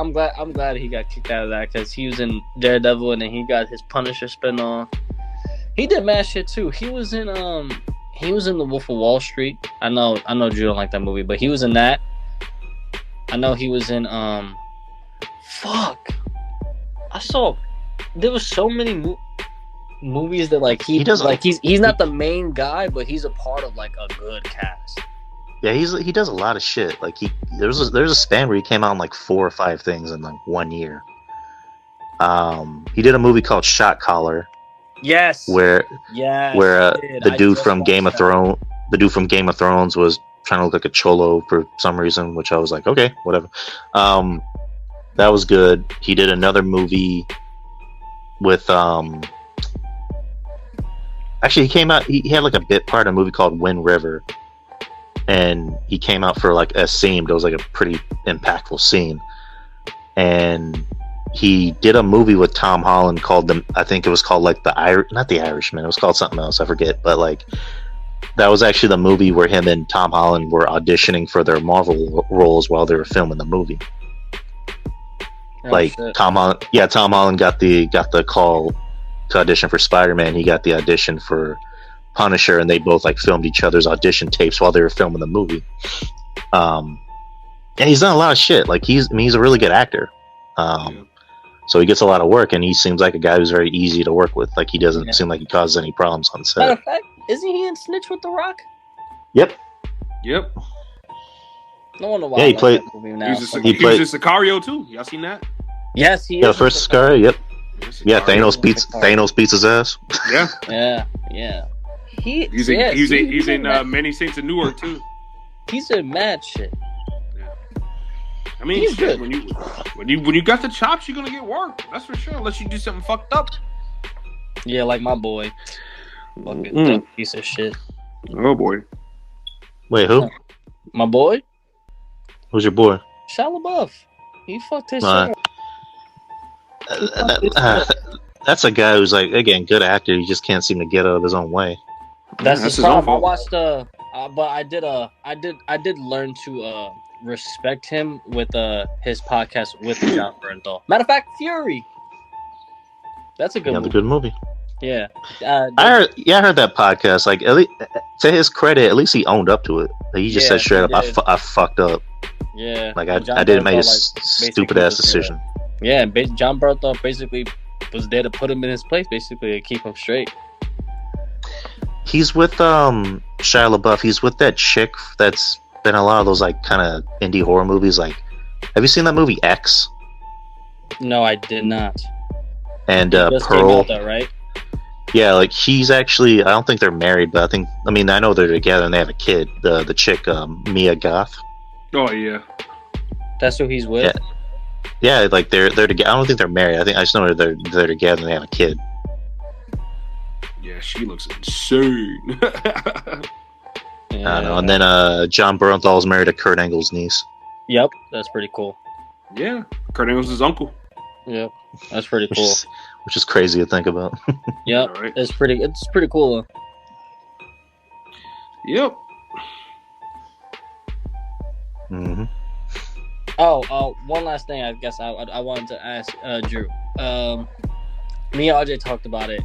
he got kicked out of that because he was in Daredevil and then he got his Punisher spin-off. He did mad shit too. He was in The Wolf of Wall Street. I know you don't like that movie, but he was in that. I know he was in I saw there was so many movies that like he does like he's not the main guy, but he's a part of like a good cast. Yeah, he does a lot of shit. Like there's a span where he came out in like 4 or 5 things in like 1 year. He did a movie called Shot Caller. Yes. Where the dude from Game of Thrones was trying to look like a cholo for some reason, which I was like, okay, whatever. That was good. He did another movie with actually he had like a bit part in a movie called Wind River. And he came out for like a scene, but it was like a pretty impactful scene. And he did a movie with Tom Holland called I think it was called like not The Irishman. It was called something else. I forget. But like that was actually the movie where him and Tom Holland were auditioning for their Marvel roles while they were filming the movie. Oh, like shit. Tom Holland got the call to audition for Spider-Man. He got the audition for Punisher, and they both like filmed each other's audition tapes while they were filming the movie. And he's done a lot of shit. Like he's a really good actor. So he gets a lot of work, and he seems like a guy who's very easy to work with. Like he doesn't seem like he causes any problems on set. Matter of fact, isn't he in Snitch with The Rock? Yep. No wonder why. Yeah, he played. He was in Sicario too. Y'all seen that? Yes, he is. Yeah, first Sicario. Yep. Yeah, Thanos beats his ass. Yeah. Yeah. He's in Many Saints of Newark too. He's in mad shit. I mean, he's good. When you got the chops, you're gonna get work. That's for sure. Unless you do something fucked up. Yeah, like my boy. Fucking piece of shit. Oh boy. Wait, who? My boy. Who's your boy? Shia LaBeouf. He fucked his shit up. That's a guy who's like, again, good actor. He just can't seem to get out of his own way. That's his problem. I watched but I did learn to respect him with his podcast with Jon Bernthal. Matter of fact, Fury. That's a good movie. Good movie. Yeah. I heard that podcast. Like, at least, to his credit, at least he owned up to it. He just said straight up, I fucked up. Yeah. Like, I didn't make a stupid ass decision. Yeah, Jon Bernthal basically was there to put him in his place, basically, to keep him straight. He's with Shia LaBeouf. He's with that chick that's been in a lot of those like kind of indie horror movies. Like, have you seen that movie X? No, I did not. And Pearl, though, right? Yeah, like he's actually. I don't think they're married, but I know they're together and they have a kid. The chick, Mia Goth. Oh yeah, that's who he's with. Yeah, like they're together. I don't think they're married. I just know they're together and they have a kid. Yeah, she looks insane. I don't know. And then Jon Bernthal's married to Kurt Angle's niece. Yep, that's pretty cool. Yeah, Kurt Angle's his uncle. Yep, that's pretty cool. Which is crazy to think about. Yep, right. It's pretty cool. Yep. Mm-hmm. Oh, one last thing. I guess I wanted to ask Drew. Me and RJ talked about it.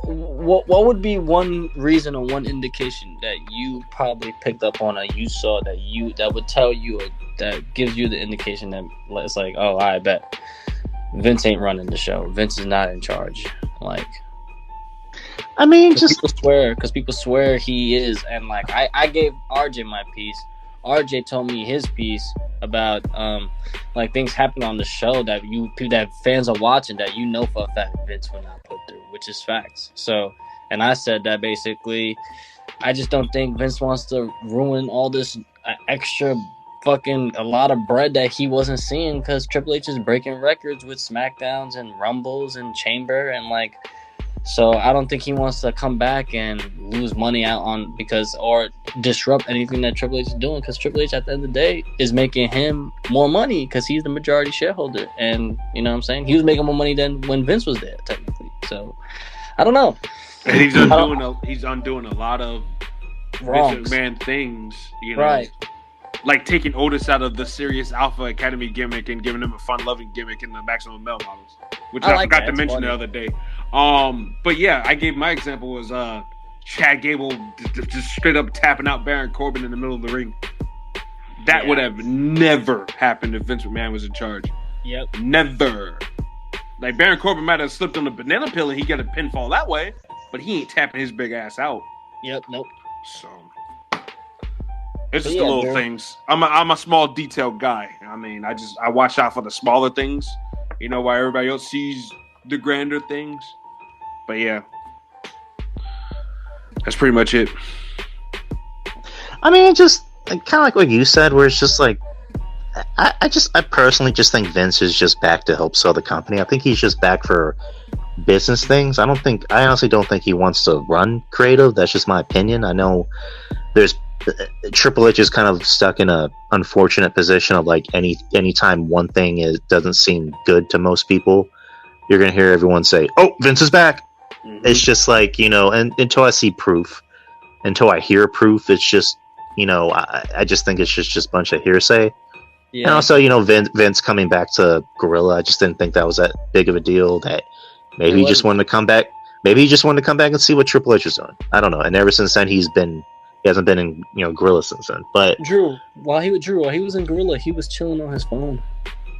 What would be one reason or one indication that you probably picked up on, or you saw that would tell you, or that gives you the indication that it's like, oh, I bet Vince ain't running the show. Vince is not in charge. Like, I mean, people swear he is, and like I gave RJ my piece. RJ told me his piece about like things happen on the show that fans are watching that for a fact Vince will not put through, which is facts. So, and I said that basically, I just don't think Vince wants to ruin all this extra fucking a lot of bread that he wasn't seeing, because Triple H is breaking records with SmackDowns and Rumbles and Chamber and like. So I don't think he wants to come back and lose money out on or disrupt anything that Triple H is doing, because Triple H at the end of the day is making him more money because he's the majority shareholder, and you know what I'm saying, he was making more money than when Vince was there technically. So I don't know. And he's undoing a lot of Vince McMahon things, you know, right? Like taking Otis out of the Serious Alpha Academy gimmick and giving him a fun-loving gimmick in the Maximum Male models, which I forgot to mention the other day. But yeah, I gave my example was Chad Gable just straight up tapping out Baron Corbin in the middle of the ring. That would have never happened if Vince McMahon was in charge. Yep. Never. Like, Baron Corbin might have slipped on the banana peel and he got a pinfall that way, but he ain't tapping his big ass out. Yep. Nope. So it's just the little things. I'm a small detailed guy. I mean, I watch out for the smaller things, you know, while everybody else sees the grander things. But yeah, that's pretty much it. I mean, it just kind of like what you said, where it's just like, I personally just think Vince is just back to help sell the company. I think he's just back for business things. I honestly don't think he wants to run creative. That's just my opinion. I know Triple H is kind of stuck in a unfortunate position of like anytime one thing doesn't seem good to most people, you're gonna hear everyone say, "Oh, Vince is back." Mm-hmm. It's just like, you know, and until I see proof, until I hear proof, it's just, you know, I just think it's just a bunch of hearsay. Yeah. And also, you know, Vince coming back to Gorilla, I just didn't think that was that big of a deal. That maybe he just wanted to come back. Maybe he just wanted to come back and see what Triple H was doing. I don't know. And ever since then, he hasn't been in Gorilla since then. But while he was in Gorilla, he was chilling on his phone.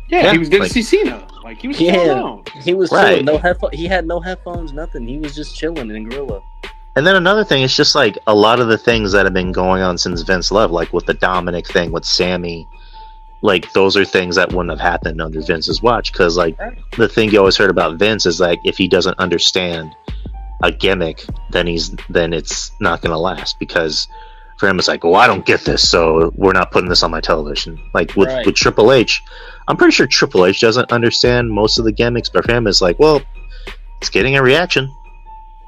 Yeah, he was getting see Cena. Like he was chilling out. He was chilling. No headphones. He had no headphones. Nothing. He was just chilling in Gorilla. And then another thing, it's just like a lot of the things that have been going on since Vince left, like with the Dominic thing with Sammy. Like, those are things that wouldn't have happened under Vince's watch. Because, like, the thing you always heard about Vince is, like, if he doesn't understand a gimmick, then it's not going to last. Because for him, it's like, well, I don't get this, so we're not putting this on my television. Like, with Triple H, I'm pretty sure Triple H doesn't understand most of the gimmicks. But for him, it's like, well, it's getting a reaction.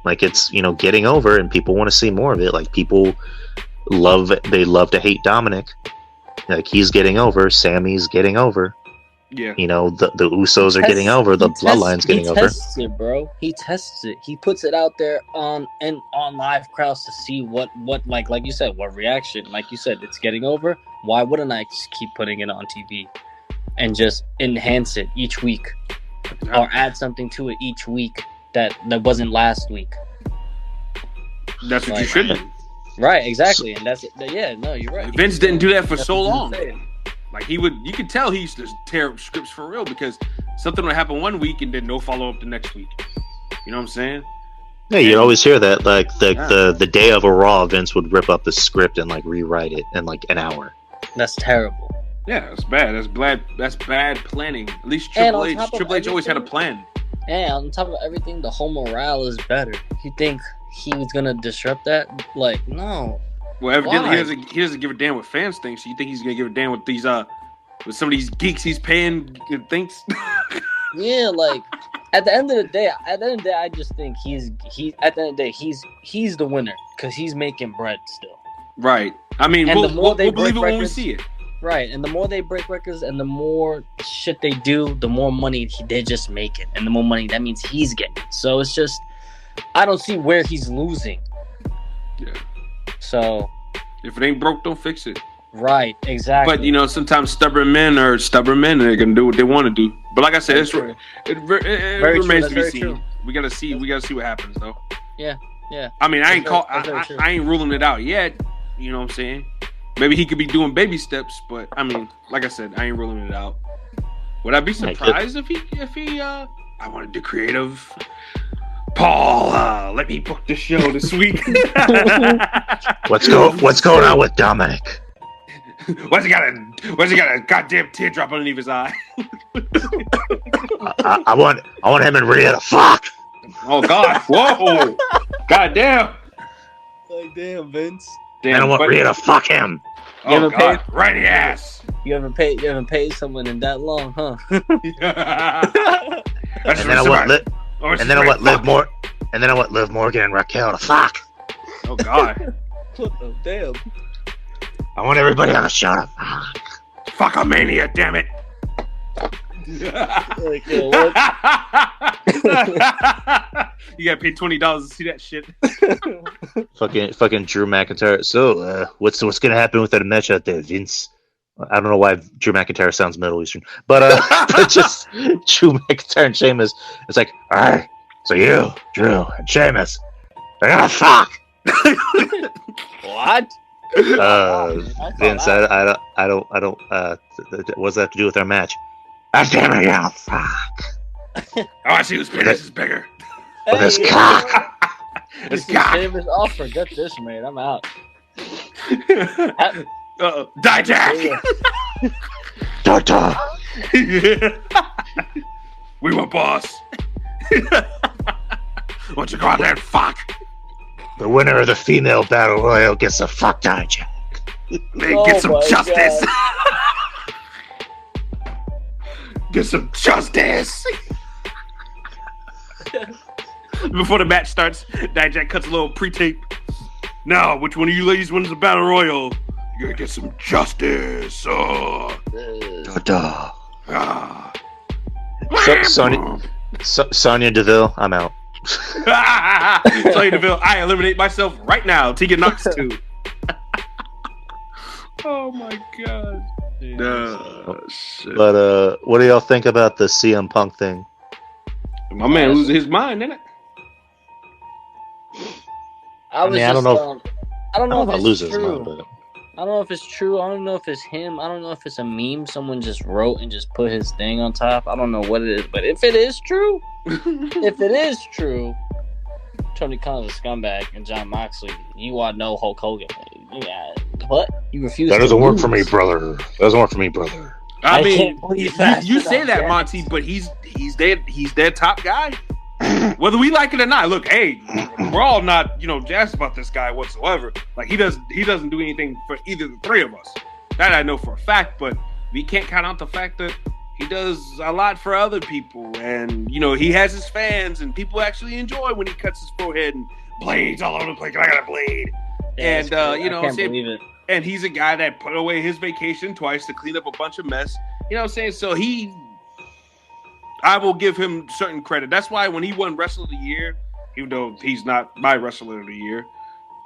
Like, it's, getting over, and people want to see more of it. Like, people love to hate Dominic. Like, he's getting over. Sammy's getting over. Yeah. The Usos are getting over. The Bloodline's getting over. He tests it, bro. He tests it. He puts it out there on live crowds to see what like you said, what reaction. Like you said, it's getting over. Why wouldn't I just keep putting it on TV and just enhance it each week, or add something to it each week that wasn't last week? That's what you should do. Right, exactly, and that's it. Yeah, no, you're right. Vince didn't do that for so long. Like, you could tell he used to tear up scripts for real, because something would happen one week and then no follow up the next week. You know what I'm saying? Yeah, you always hear that. Like the day of a Raw, Vince would rip up the script and like rewrite it in like an hour. That's terrible. Yeah, that's bad. That's bad planning. At least Triple H always had a plan. And on top of everything, the whole morale is better. You think he was gonna disrupt that? Like, no. Well, evidently he doesn't give a damn what fans think. So you think he's gonna give a damn what these with some of these geeks he's paying thinks? Yeah, like at the end of the day, I just think he's the winner because he's making bread still. Right. I mean, we'll believe it when we see it. Right, and the more they break records and the more shit they do, the more money they're just making, and the more money that means he's getting. So it's just, I don't see where he's losing. Yeah. So, if it ain't broke, don't fix it. Right, exactly. But sometimes stubborn men, and they're gonna do what they want to do. But like I said, it remains to be seen. True. We gotta see what happens, though. Yeah. I mean, I ain't ruling it out yet. You know what I'm saying? Maybe he could be doing baby steps, but I mean, like I said, I ain't ruling it out. Would I be surprised if he I want to do creative? Paul, let me book the show this week. What's going on with Dominic? Why's he got a goddamn teardrop underneath his eye? I want him and Rhea to fuck. Oh God! Whoa! Goddamn! Like, damn, Vince. Damn, I want Rhea to fuck him. Oh God! Right in the ass. You haven't paid someone in that long, huh? And then I want Liv Morgan and Raquel to fuck. Oh God! What the damn? I want everybody on the show to fuck. Fuck-a-mania, damn it! Like, yo, what? You gotta pay $20 to see that shit. fucking Drew McIntyre. So, what's gonna happen with that match out there, Vince? I don't know why Drew McIntyre sounds Middle Eastern, but just Drew McIntyre and Sheamus. It's like, all right, so you, Drew, and Sheamus, they're gonna fuck. What? Vince, I don't. What's that have to do with our match? God damn it, yeah, fuck. I see whose penis is bigger. With his cock. His cock. I'll forget this, man. I'm out. Dijak! Doctor! We want boss. Why don't you go out there and fuck? The winner of the female battle royal gets a fuck Dijak. Get some justice. Get some justice. Before the match starts, Dijak cuts a little pre-tape. Now, which one of you ladies wins the battle royal? You're gonna get some justice. Sonya Deville, I'm out. Sonya Deville, I eliminate myself right now. Tegan Knox too. Oh my God. Shit. But what do y'all think about the CM Punk thing? My man losing his mind, innit? I don't know. I don't know if it's true. Mind, but... I don't know if it's true. I don't know if it's him. I don't know if it's a meme someone just wrote and just put his thing on top. I don't know what it is, but if it is true, Tony Khan's a scumbag, and Jon Moxley, you are no Hulk Hogan. Yeah, what? You refuse. That doesn't work for me, brother. I mean, you say that, Monty, but he's their top guy. Whether we like it or not, look, hey, we're all not, jazzed about this guy whatsoever. Like he doesn't do anything for either the three of us. That I know for a fact, but we can't count out the fact that he does a lot for other people, and he has his fans, and people actually enjoy when he cuts his forehead and blades all over the place. I got a blade, yeah, and I can't believe it. And he's a guy that put away his vacation twice to clean up a bunch of mess. You know what I'm saying? So I will give him certain credit. That's why when he won Wrestler of the Year, even though he's not my Wrestler of the Year,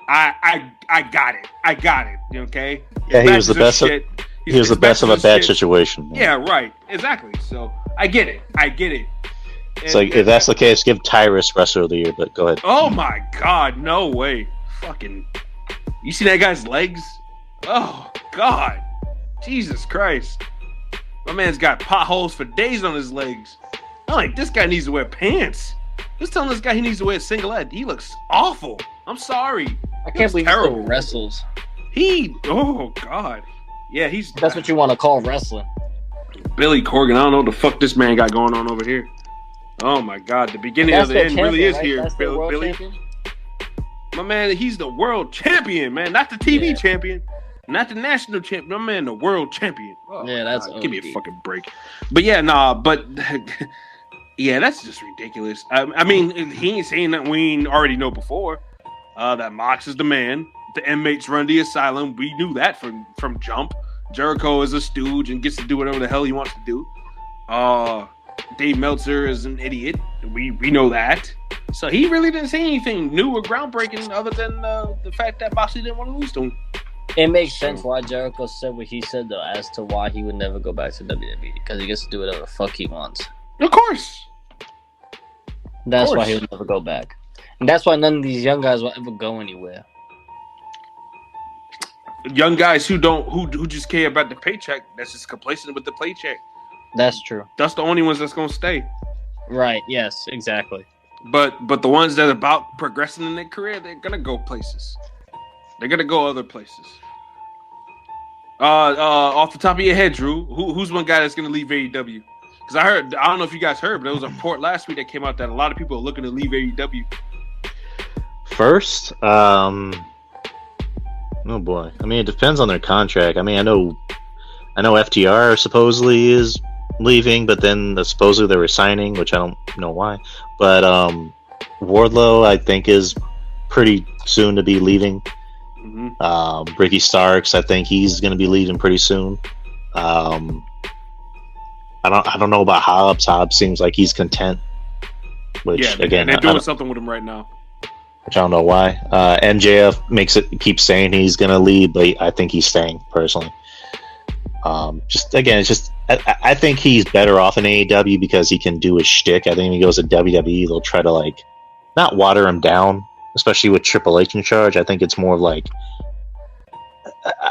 I got it. I got it. Okay? Yeah, he was the best. He was the best of a bad situation. Yeah, right. Exactly. So I get it. It's like, if that's the case, give Tyrus Wrestler of the Year, but go ahead. Oh my God, no way. Fucking, you see that guy's legs? Oh God. Jesus Christ. My man's got potholes for days on his legs. I'm like, this guy needs to wear pants. Just telling this guy he needs to wear a singlet. He looks awful. I'm sorry. I can't believe he still wrestles. Oh God. Yeah, that's what you want to call wrestling. Billy Corgan, I don't know what the fuck this man got going on over here. Oh my God, the beginning of the end really is here. That's Billy. My man, he's the world champion, man. Not the TV champion. Not the national champion. My man, the world champion. Oh, yeah, that's give me a fucking break. But yeah, but yeah, that's just ridiculous. I mean, he ain't saying that we ain't already know before. That Mox is the man. The inmates run the asylum. We knew that from jump. Jericho is a stooge and gets to do whatever the hell he wants to do. Dave Meltzer is an idiot. We know that. So he really didn't say anything new or groundbreaking other than the fact that Moxley didn't want to lose to him. It makes sense why Jericho said what he said, though, as to why he would never go back to WWE, because he gets to do whatever the fuck he wants. Of course. That's why he would never go back. And that's why none of these young guys will ever go anywhere. Young guys who just care about the paycheck, that's just complacent with the paycheck. That's true. That's the only ones that's gonna stay. Right, yes, exactly. But the ones that are about progressing in their career, they're gonna go places. They're gonna go other places. Off the top of your head, Drew, who's one guy that's gonna leave AEW? Because I don't know if you guys heard, but there was a report last week that came out that a lot of people are looking to leave AEW. First, oh boy. I mean, it depends on their contract. I mean, I know FTR supposedly is leaving, but then supposedly they're resigning, which I don't know why. But Wardlow, I think, is pretty soon to be leaving. Mm-hmm. Ricky Starks, I think he's going to be leaving pretty soon. I don't know about Hobbs. Hobbs seems like he's content. Which again, they're doing something with him right now. Which I don't know why. MJF keeps saying he's going to leave, but I think he's staying personally. I think he's better off in AEW because he can do his shtick. I think if he goes to WWE, they'll try to not water him down, especially with Triple H in charge. I think it's more like,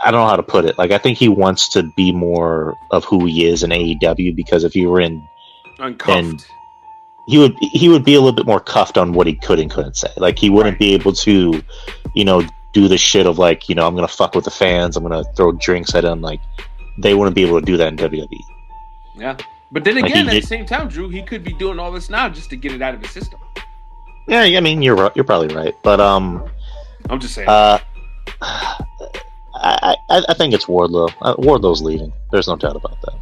I don't know how to put it. I think he wants to be more of who he is in AEW, because if he were uncuffed, he would be a little bit more cuffed on what he could and couldn't say. He wouldn't be able to, do the shit of I'm gonna fuck with the fans, I'm gonna throw drinks at them. They wouldn't be able to do that in WWE. Yeah, but then again, at the same time, Drew, he could be doing all this now just to get it out of his system. Yeah, I mean, you're probably right, but I'm just saying. I think it's Wardlow. Wardlow's leaving. There's no doubt about that.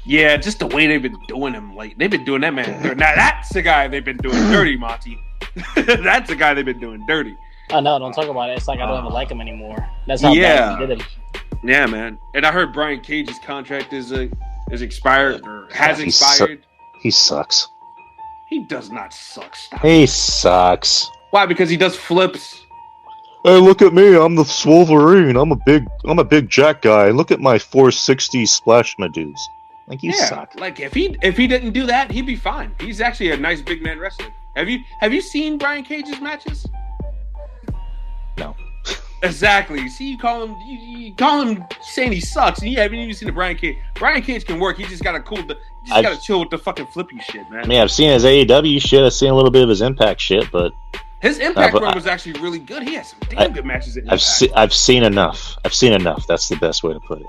Yeah, just the way they've been doing him. They've been doing that man. Now that's the guy they've been doing dirty, Monty. That's the guy they've been doing dirty. I know. Don't talk about it. It's like I don't even like him anymore. That's how bad he did him. Yeah, man. And I heard Brian Cage's contract is expired or has expired. He sucks. He does not suck. Stop. He sucks. Why? Because he does flips. Hey, look at me! I'm the Swolverine. I'm a big Jack guy. Look at my 460 splash my dudes. You suck. If he didn't do that, he'd be fine. He's actually a nice big man wrestler. Have you seen Brian Cage's matches? No. Exactly. See, you call him saying he sucks, and you haven't even seen the Brian Cage. Brian Cage can work. He just gotta gotta chill with the fucking flippy shit, man. I mean, I've seen his AEW shit. I've seen a little bit of his Impact shit, but his Impact run was actually really good. He had some damn good matches. In I've seen enough. I've seen enough. That's the best way to put it.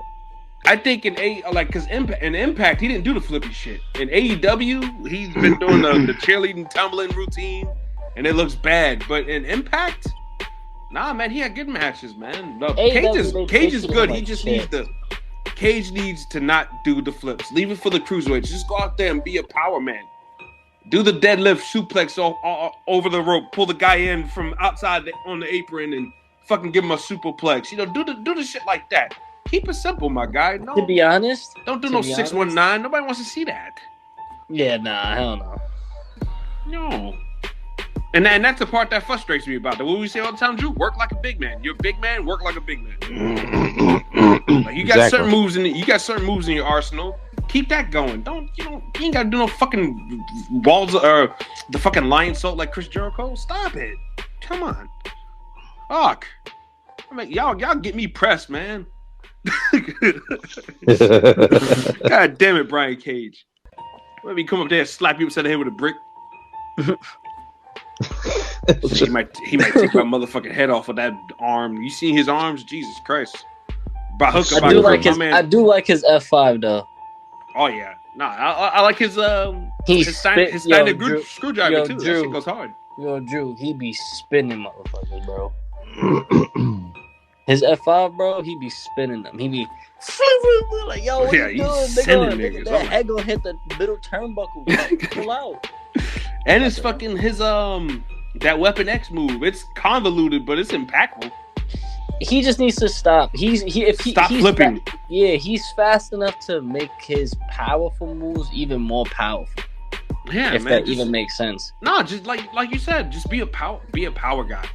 I think in Impact, he didn't do the flippy shit. In AEW, he's been doing the cheerleading, tumbling routine, and it looks bad. But in Impact, nah, man, he had good matches, man. Cage is good. He just needs Cage needs to not do the flips. Leave it for the cruiserweights. Just go out there and be a power man. Do the deadlift suplex over the rope. Pull the guy in from outside on the apron and fucking give him a superplex. You know, do the shit like that. Keep it simple, my guy. No, to be honest, don't do no 619. Nobody wants to see that. Yeah, nah, hell no. No. And that's the part that frustrates me about that. What we say all the time, Drew, work like a big man. You're a big man, work like a big man. Like you got certain moves in your arsenal. Keep that going. You ain't gotta do no fucking balls or the fucking lion salt like Chris Jericho. Stop it. Come on. Fuck. I mean, y'all get me pressed, man. God damn it, Brian Cage. Let me come up there and slap you upside the head with a brick. he might take my motherfucking head off with that arm. You seen his arms? Jesus Christ. I do like his F5 though. Oh yeah. Nah, I like his standard screwdriver too. Drew, that shit goes hard. Yo, Drew, he be spinning motherfuckers, bro. His F5, bro, he be spinning them. He be like, yo, what you doing? That head gonna hit the middle turnbuckle. Pull out. And it's fucking his that Weapon X move. It's convoluted, but it's impactful. He just needs to stop. He's flipping. He's fast enough to make his powerful moves even more powerful. Yeah, if man, that even makes sense. No, just like you said, just be a power guy.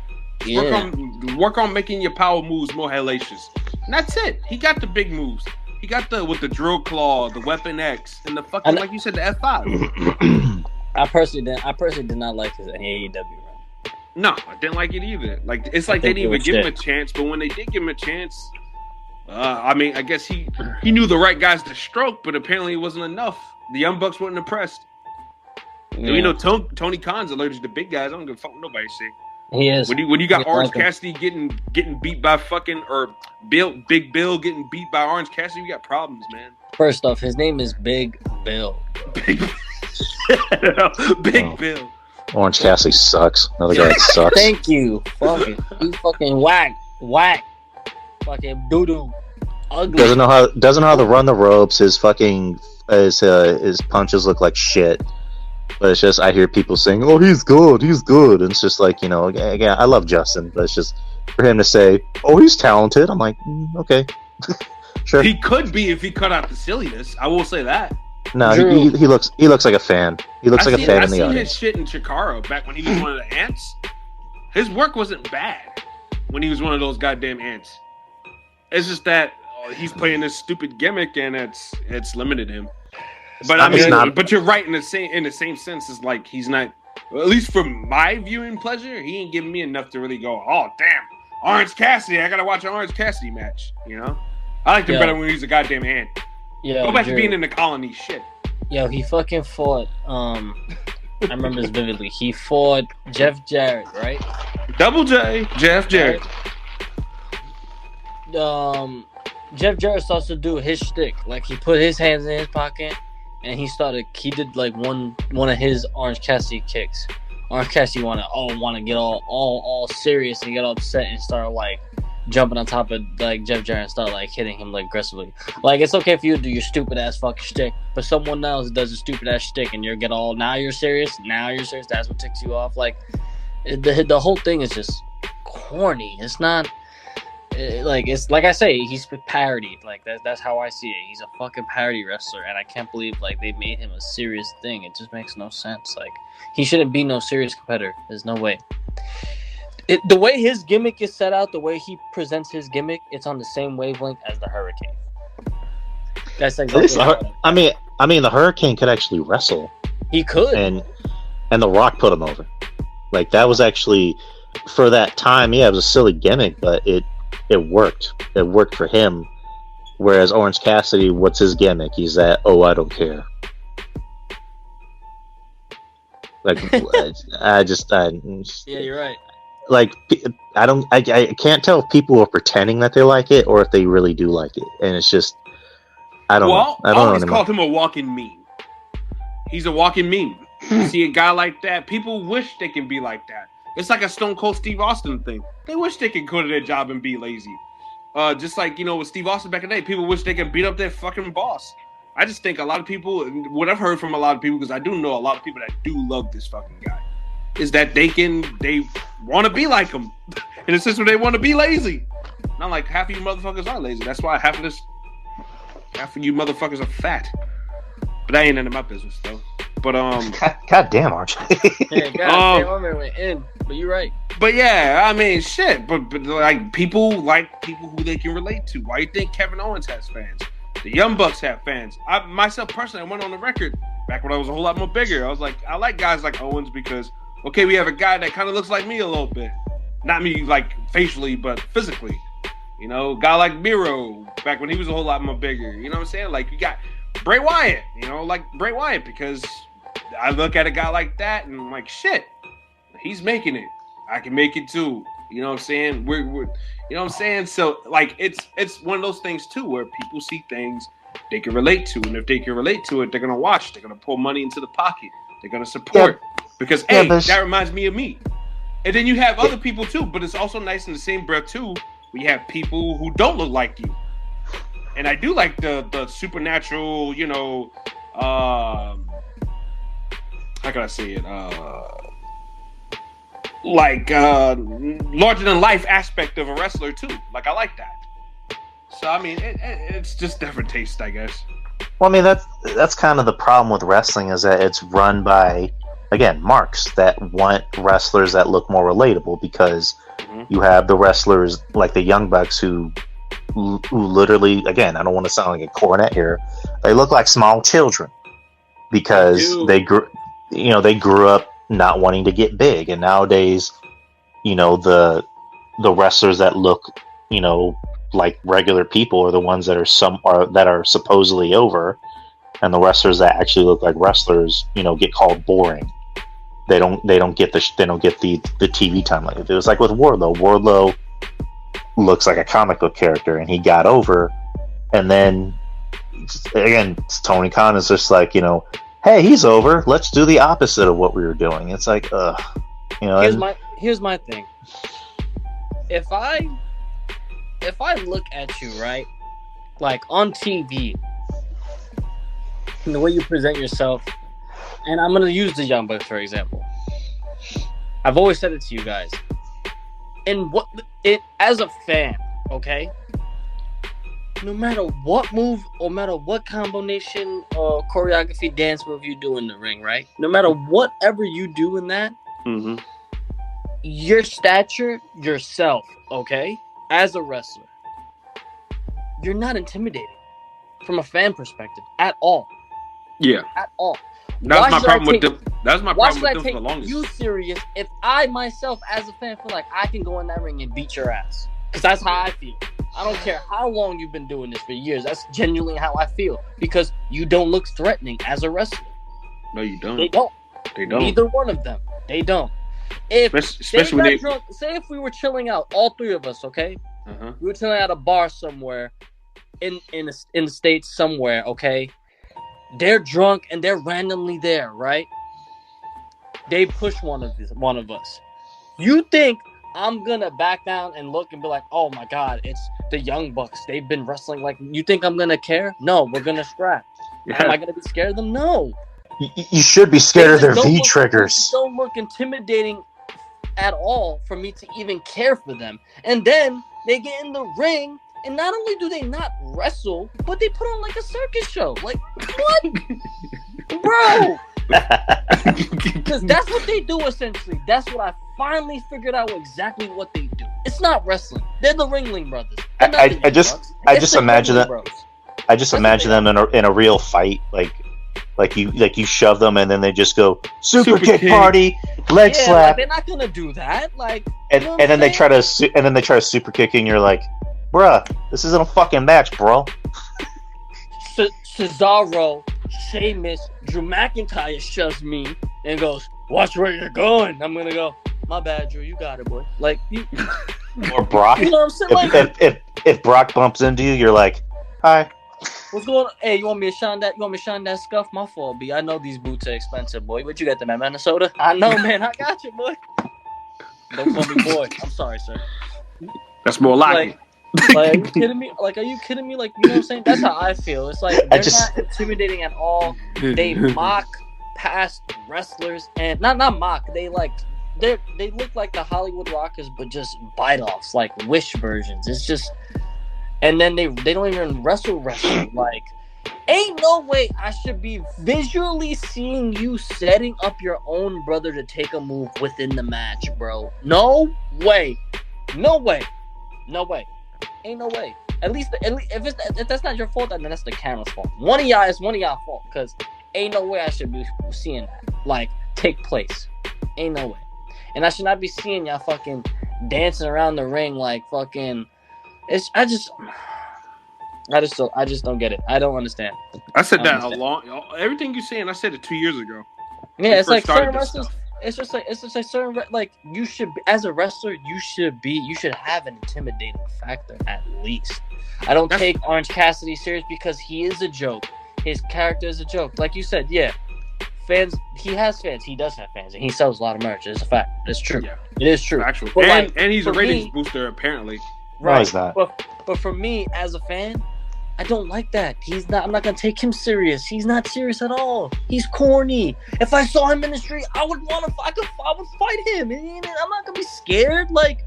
Yeah. Work on making your power moves more hellacious. And that's it. He got the big moves. He got with the drill claw, the Weapon X, and the fucking like you said, the F5. I personally did not like his AEW run. No, I didn't like it either. Like it's like they didn't even give him a chance, but when they did give him a chance, I mean, I guess he knew the right guys to stroke, but apparently it wasn't enough. The Young Bucks weren't impressed. Yeah. You know, Tony Khan's allergic to big guys. I don't give a fuck what nobody say. He is. When you got Orange Cassidy getting beat by fucking Big Bill getting beat by Orange Cassidy, you got problems, man. First off, his name is Big Bill. Big Bill. Orange Cassidy sucks. Another guy that sucks. Thank you. Fucking he fucking whack. Fucking doo-doo. Ugly. Doesn't know how to run the ropes. His fucking his punches look like shit. But it's just I hear people saying, "Oh, he's good. And it's just like, you know, again, I love Justin, but it's just for him to say, "Oh, he's talented." I'm like, okay, sure. He could be if he cut out the silliness. I will say that. No, he looks like a fan. He looks like a fan in the audience. I seen his shit in Chikara back when he was one of the ants. His work wasn't bad when he was one of those goddamn ants. It's just that he's playing this stupid gimmick and it's limited him. But I mean, but you're right in the same sense as like he's not, at least from my viewing pleasure, he ain't giving me enough to really go, oh damn, Orange Cassidy, I gotta watch an Orange Cassidy match. You know, I like him better when he's a goddamn ant. Go back to being in the colony, shit. Yo, he fucking fought. I remember this vividly. He fought Jeff Jarrett, right? Double J, Jeff Jarrett. Jeff Jarrett starts to do his shtick. Like he put his hands in his pocket. And he did like one of his Orange Cassidy kicks. Orange Cassidy want to get all serious and get all upset and start like jumping on top of like Jeff Jarrett and start like hitting him like aggressively. Like it's okay for you to do your stupid ass fucking shtick, but someone else does a stupid ass shtick and now you're serious. That's what ticks you off. Like the whole thing is just corny. It's not. It's like I say, he's parodied. Like that's how I see it. He's a fucking parody wrestler, and I can't believe like they made him a serious thing. It just makes no sense. Like he shouldn't be no serious competitor. There's no way. The way his gimmick is set out, the way he presents his gimmick, it's on the same wavelength as the Hurricane. That's exactly. I mean, the Hurricane could actually wrestle. He could, and The Rock put him over. Like that was actually. for that time, yeah, it was a silly gimmick, but it worked. It worked for him. Whereas Orange Cassidy, what's his gimmick? He's that, oh, I don't care. Like, yeah, you're right. Like, I can't tell if people are pretending that they like it or if they really do like it, and it's just, I don't know. I always called him a walking meme. He's a walking meme. You see a guy like that, people wish they can be like that. It's like a Stone Cold Steve Austin thing. They wish they could go to their job and be lazy. Just like, with Steve Austin back in the day, people wish they could beat up their fucking boss. I just think a lot of people, what I've heard from a lot of people, because I do know a lot of people that do love this fucking guy, is that they want to be like him. In a sense where they want to be lazy. Not like half of you motherfuckers are lazy. That's why half of you motherfuckers are fat. But that ain't none of my business, though. But, God damn, RJ. Yeah, God went in. But you're right. But yeah, I mean, shit. But like people who they can relate to. Why you think Kevin Owens has fans? The Young Bucks have fans. I myself personally, I went on the record back when I was a whole lot more bigger. I was like, I like guys like Owens because, okay, we have a guy that kind of looks like me a little bit. Not me like facially, but physically. A guy like Miro back when he was a whole lot more bigger. You know what I'm saying? Like you got Bray Wyatt. Like Bray Wyatt because I look at a guy like that and I'm like, shit. He's making it. I can make it too. You know what I'm saying? We're you know what I'm saying? So like it's one of those things too where people see things they can relate to, and if they can relate to it, they're gonna watch. They're gonna pull money into the pocket. They're gonna support because that reminds me of me. And then you have other people too, but it's also nice in the same breath too. We have people who don't look like you, and I do like the supernatural. How can I say it? Larger than life aspect of a wrestler too. Like I like that. So I mean, it's just different taste, I guess. Well, I mean that's kind of the problem with wrestling is that it's run by, again, marks that want wrestlers that look more relatable because you have the wrestlers like the Young Bucks who literally, again, I don't want to sound like a cornet here, they look like small children because they grew up not wanting to get big, and nowadays, the wrestlers that look, like regular people are the ones that are supposedly over, and the wrestlers that actually look like wrestlers, get called boring. They don't get the TV time like it was like with Wardlow. Wardlow looks like a comic book character, and he got over, and then again, Tony Khan is just like, hey, he's over. Let's do the opposite of what we were doing. It's like, Here's my thing. If I look at you, right, like on TV, and the way you present yourself, and I'm gonna use the Young Bucks for example. I've always said it to you guys. And as a fan, okay? No matter what move, or matter what combination or choreography, dance move you do in the ring, right? No matter whatever you do in that, your stature, yourself, okay? As a wrestler, you're not intimidating from a fan perspective at all. Yeah. At all. That's my problem with them. That's my problem with them for the longest. You serious if I myself as a fan feel like I can go in that ring and beat your ass? Because that's how I feel. I don't care how long you've been doing this for years. That's genuinely how I feel. Because you don't look threatening as a wrestler. No, you don't. They don't. Neither one of them. They don't. Especially when drunk, say if we were chilling out, all three of us, okay? We were chilling at a bar somewhere in the States somewhere, okay? They're drunk and they're randomly there, right? They push one of us. You think I'm gonna back down and look and be like, oh my god, it's the Young Bucks. They've been wrestling like. You think I'm gonna care? No, we're gonna scrap. Yeah. Am I gonna be scared of them? No. You should be scared of their V-triggers. Don't look intimidating at all for me to even care for them. And then they get in the ring, and not only do they not wrestle, but they put on like a circus show. Like, what? Bro! Because that's what they do, essentially. That's what I finally figured out exactly what they do. It's not wrestling. They're the Ringling Brothers. I just imagine that. I just imagine them in a real fight, like Like you shove them and then they just go super kick party, leg slap. Like, they're not gonna do that. Like, and then they try to super kick you, and you're like, bruh, this isn't a fucking match, bro. Cesaro, Sheamus, Drew McIntyre shoves me and goes, "Watch where you're going." I'm gonna go, "My bad, Drew. You got it, boy." Like you. Or Brock. You know what I'm saying? If Brock bumps into you, you're like, "Hi." What's going on? Hey, you want me to shine that scuff? My fault, B. I know these boots are expensive, boy. What you got them at Minnesota? I know, man. I got you, boy. Don't call me boy. I'm sorry, sir. That's more like are you kidding me? Like, are you kidding me? Like, you know what I'm saying? That's how I feel. It's like they're not intimidating at all. They mock past wrestlers and not mock. They look like the Hollywood Rockers, but just bite-offs, like Wish versions. It's just, and then they don't even wrestle. Like, ain't no way I should be visually seeing you setting up your own brother to take a move within the match, bro. No way. Ain't no way. At least if that's not your fault, then that's the camera's fault. One of y'all fault, because ain't no way I should be seeing that like take place. Ain't no way. And I should not be seeing y'all fucking dancing around the ring like fucking. I just don't get it. I don't understand. I said that everything you're saying. I said it 2 years ago. Yeah, it's like certain wrestlers. It's just like certain like you should as a wrestler you should have an intimidating factor at least. I don't take Orange Cassidy serious because he is a joke. His character is a joke. Like you said, yeah. Fans, he has fans. He does have fans, and he sells a lot of merch. It's a fact. It's true. Yeah. It is true. Actually, and he's a ratings booster apparently. Right. No, he's not. But for me as a fan, I don't like that. I'm not gonna take him serious. He's not serious at all. He's corny. If I saw him in the street, I would fight him. And I'm not gonna be scared. Like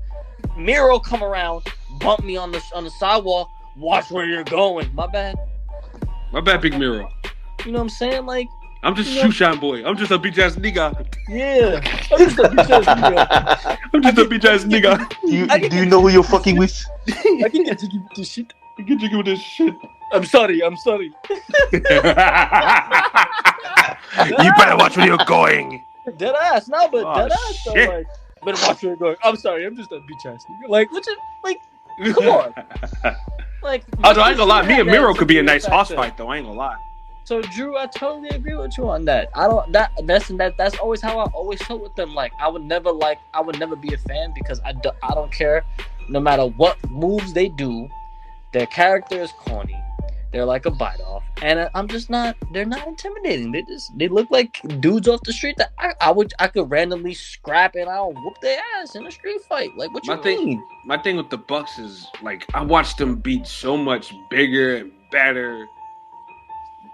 Miro come around, bump me on the sidewalk. Watch where you're going. My bad, Big Miro. You know what I'm saying? Like. I'm just a shoe shine boy. I'm just a bitch ass nigga. Yeah. I'm just a bitch ass nigga. Do you know who you're fucking with? I can't get jiggy with this shit. I get jiggy with this shit. I'm sorry. You better watch where you're going. Dead ass. No, but dead ass. So, like, better watch where you're going. I'm sorry. I'm just a bitch ass nigga. Like, come on. Like, I ain't gonna lie. Me and Miro could be a nice house fight, though. I ain't gonna lie. So Drew, I totally agree with you on that. That's always how I always felt with them. Like I would never be a fan because I don't care. No matter what moves they do, their character is corny. They're like a bite off, and I'm just not. They're not intimidating. They look like dudes off the street that I could randomly scrap and I'll whoop their ass in a street fight. Like what you mean? My thing with the Bucks is like I watched them beat so much bigger and better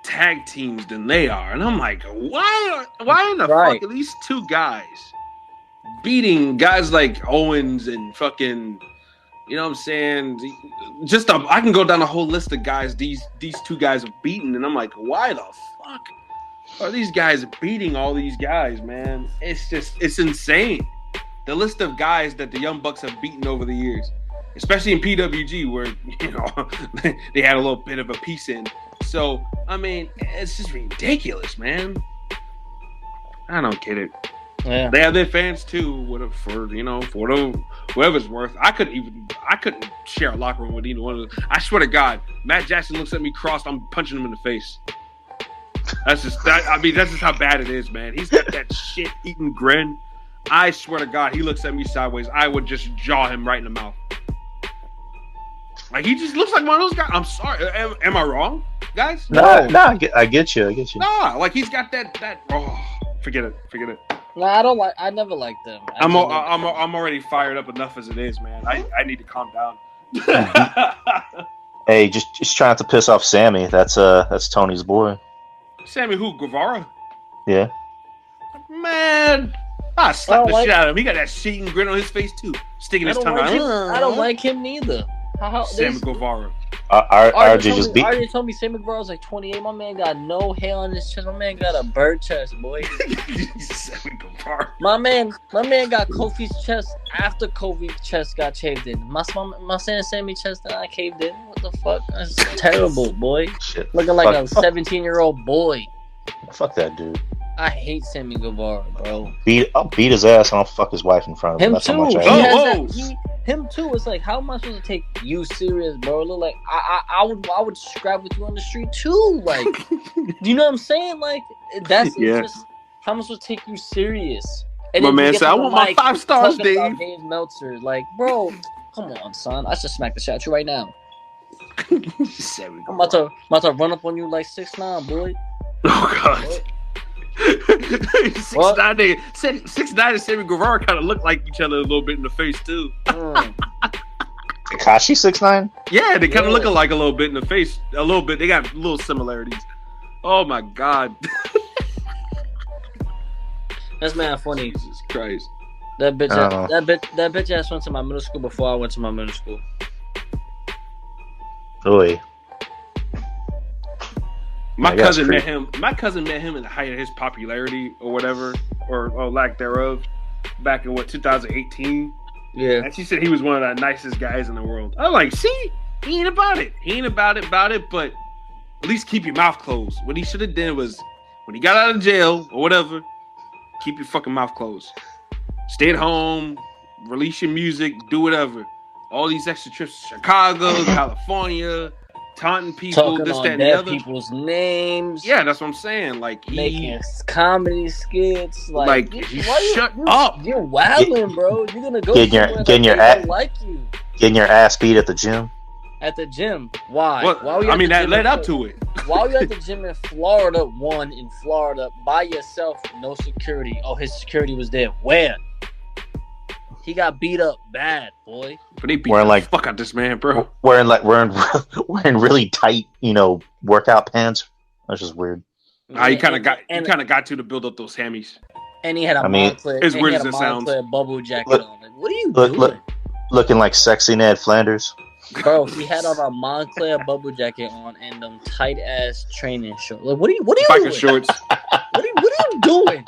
tag teams than they are, and I'm like, why in the fuck are these two guys beating guys like Owens and fucking, you know what I'm saying? I can go down a whole list of guys these two guys have beaten, and I'm like, why the fuck are these guys beating all these guys, man? It's insane. The list of guys that the Young Bucks have beaten over the years, especially in PWG, where they had a little bit of a piece in. So, I mean, it's just ridiculous, man. I don't get it. Yeah. They have their fans too, for whatever's worth. I couldn't share a locker room with either one of them. I swear to God, Matt Jackson looks at me crossed, I'm punching him in the face. That's just how bad it is, man. He's got that shit-eating grin. I swear to God, he looks at me sideways. I would just jaw him right in the mouth. Like, he just looks like one of those guys. I'm sorry. Am I wrong, guys? No, I get you. Nah, like he's got that. Oh, forget it. Nah, I never liked them. I'm already fired up enough as it is, man. I need to calm down. Hey, just trying to piss off Sammy. That's Tony's boy. Sammy who? Guevara? Yeah. Man, I slapped the shit out of him. He got that shitting grin on his face too, sticking his tongue out. I don't like him neither. Sammy Guevara. RJ just beat. RJ told me Sammy Guevara's like 28. My man got no hair on his chest. My man got a bird chest, boy. Sammy Guevara. My man got Kofi's chest after Kofi's chest got caved in. My son Sammy chest and I caved in. What the fuck? That's terrible, boy. Shit. Looking like a 17-year-old boy. Fuck that dude. I hate Sammy Guevara, bro. I'll beat his ass and I'll fuck his wife in front of him. That's too. How much I him too. It's like, how am I supposed to take you serious, bro? Look, like I would scrap with you on the street too. Like, do you know what I'm saying? Like, that's just how am I supposed to take you serious? And my man said, "I want my 5 stars, Dave." Dave Meltzer, like, bro, come on, son. I should smack the shit out you right now. I'm about to run up on you like 6'9", boy. Oh God. 6'9", 6'9" and Sammy Guevara kind of look like each other a little bit in the face too. Tekashi 6'9"? Yeah, they kind of look alike a little bit in the face. A little bit. They got little similarities. Oh my God. That's mad funny. Jesus Christ. That bitch ass went to my middle school before I went to my middle school. Oy. My cousin met him in the height of his popularity or whatever, or lack thereof, back in 2018. Yeah. And she said he was one of the nicest guys in the world. I'm like, see, he ain't about it. But at least keep your mouth closed. What he should have done was, when he got out of jail or whatever, keep your fucking mouth closed. Stay at home, release your music, do whatever. All these extra trips to Chicago, California, taunting people, talking this, on that, and the dead other. people's names. Yeah, that's what I'm saying. Like, making comedy skits. Like shut up. You're wilding, bro. You're gonna go getting your ass beat at the gym. At the gym. Why? Well, why I mean, that led up to it. While you're at the gym in Florida, by yourself, no security. Oh, his security was there. Where? He got beat up bad, boy. But they beat the fuck out this man, bro. Wearing really tight, workout pants. That's just weird. Nah, you kind of got to build up those hammies. And he had a Montclair. As weird as it sounds, bubble jacket on. Like, what are you doing? Looking like sexy Ned Flanders. Bro, he had on a Montclair bubble jacket on and them tight ass training shorts. Like, what are you biker doing? Shorts. What are you doing?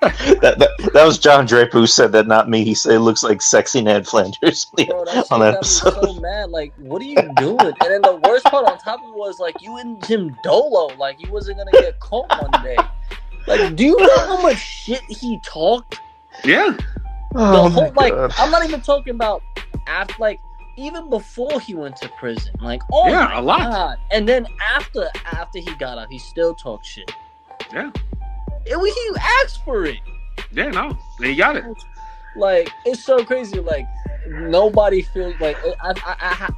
that was John Draper who said that, not me. He said it looks like sexy Ned Flanders. Bro, that on that episode. So mad. Like, what are you doing? And then the worst part on top of it was like you and Jim Dolo. Like, he wasn't gonna get caught one day. Like, do you know how much shit he talked? Yeah. I'm not even talking about after, like, even before he went to prison. Like, a lot. God. And then after he got out, he still talked shit. Yeah. He asked for it. Yeah, no. He got it. Like, it's so crazy. Like, nobody feels like I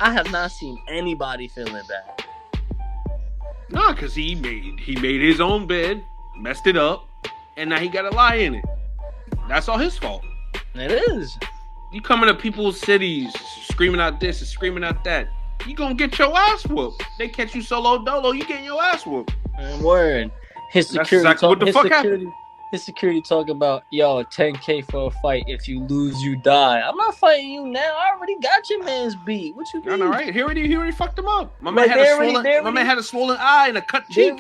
have not seen anybody feeling bad. No, because he made his own bed, messed it up, and now he got to lie in it. That's all his fault. It is. You coming to people's cities screaming out this and screaming out that, you gonna get your ass whooped. They catch you solo dolo, you getting your ass whooped. Word. His security. That's exactly what the fuck happened. His security talk about, yo, $10K for a fight. If you lose, you die. I'm not fighting you now. I already got your man's beat. What you mean? All right. He already fucked him up. My man had a swollen eye and a cut cheek.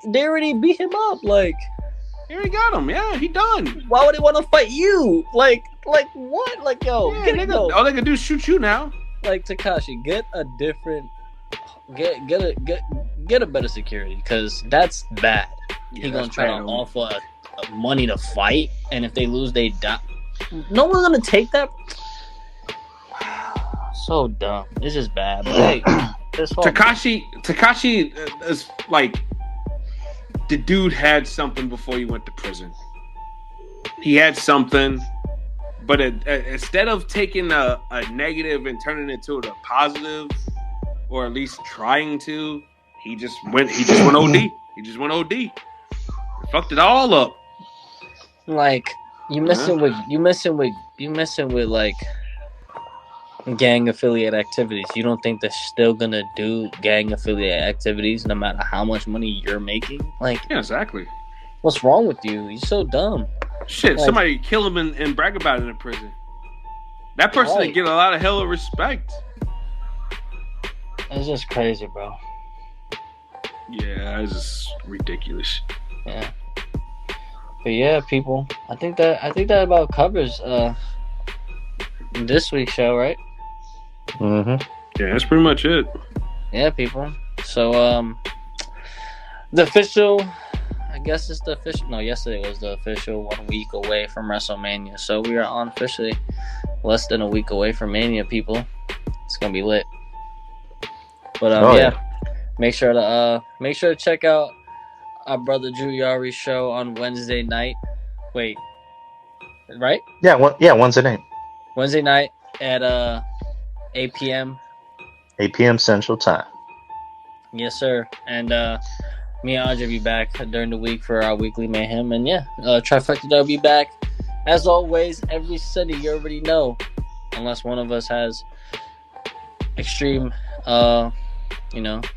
They already beat him up. Like, here he got him. Yeah, he done. Why would they want to fight you? Like what? Like, yo, all they can do is shoot you now. Like, Tekashi, get a better security, because that's bad. Yeah, he gonna try to offer money to fight, and if they lose, they die. No one's gonna take that. So dumb. It's just bad. But hey, Tekashi is like, the dude had something before he went to prison. He had something, but instead of taking a negative and turning it into a positive, or at least trying to, he just went OD. He just went OD. He fucked it all up. Like, you messing with like gang affiliate activities. You don't think they're still gonna do gang affiliate activities no matter how much money you're making? Like, yeah, exactly. What's wrong with you? You're so dumb. Shit, like, somebody kill him and brag about it in prison. That person would get a lot of hella respect. It's just crazy, bro. Yeah, it's just ridiculous. Yeah. But yeah, people, I think that about covers this week's show, right? Mm-hmm. Yeah, that's pretty much it. Yeah, people. So the official guess it's the official. No, yesterday was the official 1 week away from WrestleMania. So we are on officially less than a week away from Mania, people. It's gonna be lit. But make sure to check out our brother Drew Yari's show on Wednesday night. Wait, right? Yeah, Wednesday night. Wednesday night at 8 p.m. 8 p.m. Central Time. Yes, sir. And me and Andre will be back during the week for our weekly mayhem. And Trifecta will be back as always every Sunday. You already know, unless one of us has extreme,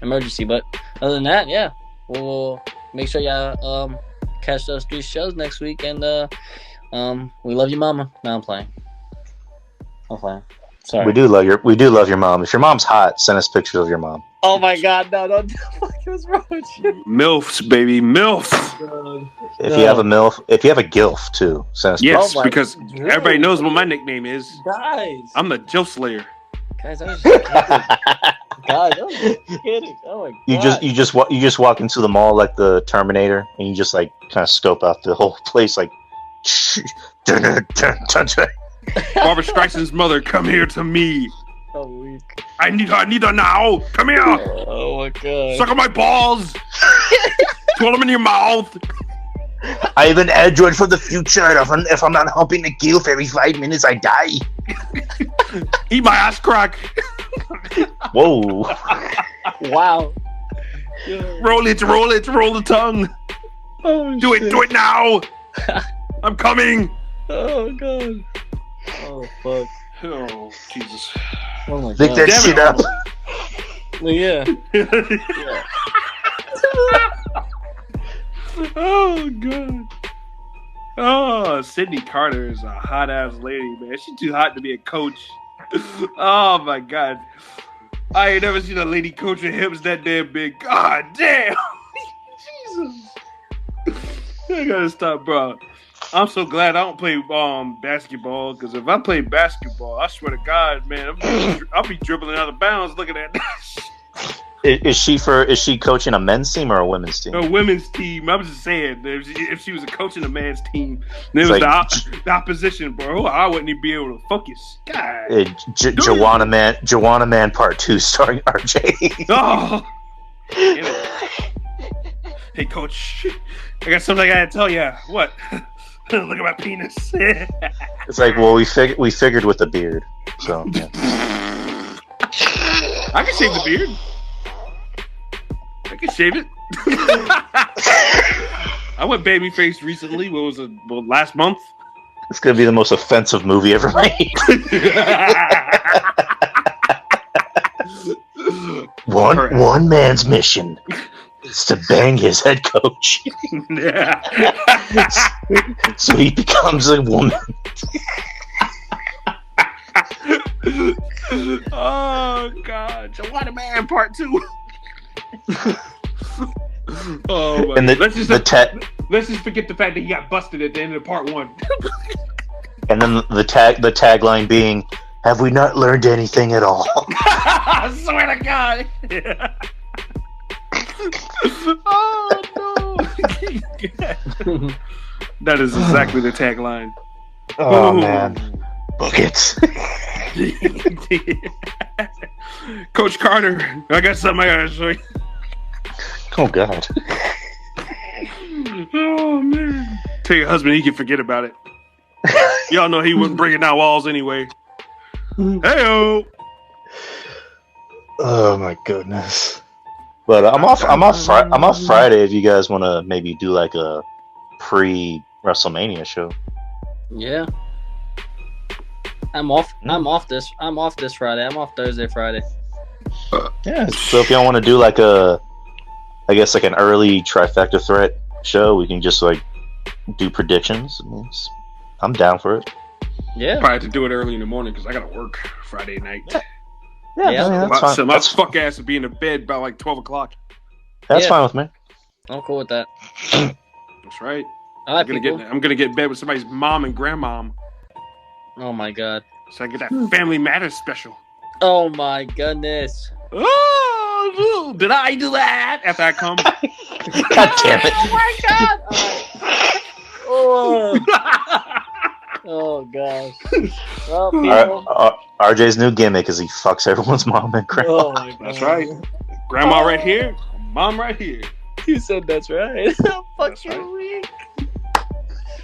emergency. But other than that, we'll make sure y'all catch those 3 shows next week. And we love you, mama. No, I'm playing. Sorry. We do love your mom. If your mom's hot, send us pictures of your mom. Oh my God! No, don't. What's wrong with you? MILFs, baby, MILFs. If you have a MILF, if you have a GILF too, send us. Yes, because everybody knows what my nickname is. Guys, I'm the Joe Slayer. Guys, I was just kidding. Guys, I was just kidding. Oh my God! You just walk into the mall like the Terminator, and you just like kind of scope out the whole place like. Barbara Streisand's mother, come here to me. So weak. I need her now. Come here. Oh my God. Suck on my balls. Twirl them in your mouth. I have an android for the future. If I'm not humping the gilf every 5 minutes, I die. Eat my ass crack. Whoa. Wow. Roll it, roll the tongue. Oh, do it now. I'm coming. Oh God. Oh fuck. Oh Jesus. Oh my God. Lick that shit up. Yeah. Oh God. Oh, Sydney Carter is a hot ass lady, man. She's too hot to be a coach. Oh my God. I ain't never seen a lady coach with hips that damn big. God damn. Jesus. I gotta stop, bro. I'm so glad I don't play basketball, because if I play basketball, I swear to God, man, I'll be dribbling out of bounds looking at that. Is she coaching a men's team or a women's team? A women's team. I was just saying, if she was coaching a man's team, then it was like, the opposition, bro. I wouldn't even be able to focus. God. Joanna Man Part 2 starring RJ. Oh. Hey, coach. I got something I gotta tell you. What? Look at my penis. It's like, well, we figured with the beard, so yeah. I can shave the beard. I can shave it. I went babyface recently. What was it? Well, last month. It's gonna be the most offensive movie ever made. One man's mission is to bang his head coach. So he becomes a woman. Oh God, Joanna Man Part 2. Oh my. And let's just forget the fact that he got busted at the end of Part 1. And then the tagline being, "Have we not learned anything at all?" I swear to God. Oh no. That is exactly the tagline. Oh man. Buckets. Coach Carter, I got something I gotta show you. Oh God. Oh man. Tell your husband he can forget about it. Y'all know he wasn't breaking down walls anyway. Hey-o. Oh my goodness. But I'm off Friday if you guys want to maybe do like a pre-WrestleMania show. Yeah. I'm off this Friday. I'm off Thursday, Friday. Yeah. So if y'all want to do like an early Trifecta Threat show, we can just like do predictions. I'm down for it. Yeah. Probably have to do it early in the morning because I gotta work Friday night. Yeah, I mean, that's fine. So my fuck ass would be in the bed by like 12 o'clock. That's fine with me. I'm cool with that. That's right. I'm gonna get in bed with somebody's mom and grandmom. Oh my God. So I get that Family Matters special. Oh my goodness. Oh, did I do that after I come? God damn it! Oh my god! Oh. Oh gosh. Well, people. RJ's new gimmick is he fucks everyone's mom and grandma. Oh my god. That's right. Grandma right here, mom right here. You said that's right. Fuck That's you, right. weak.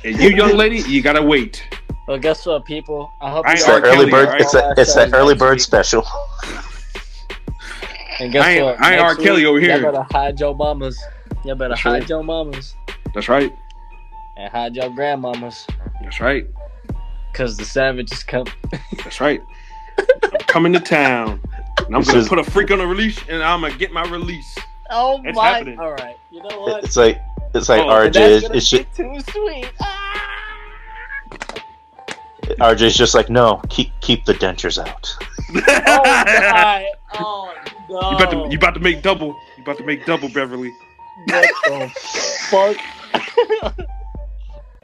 And you, young lady, you gotta wait. Well, guess what, people? I hope I It's you ain't that R. early Kelly, bird. right? It's that early bird special. And guess what? I ain't R. Next Kelly week, over here. Y'all better hide your mamas. Y'all better That's hide right. your mamas. That's right. And hide your grandmamas. That's right. Because the savage is coming. That's right. I'm coming to town. And I'm gonna put a freak on a release, and I'm gonna get my release. Oh It's my! happening. All right, you know what? It's like Oh, And RJ. that's gonna It's be just, too sweet. RJ's just like, no, keep the dentures out. Oh my! Oh no! You about to make double. You about to make double, Beverly. What the fuck?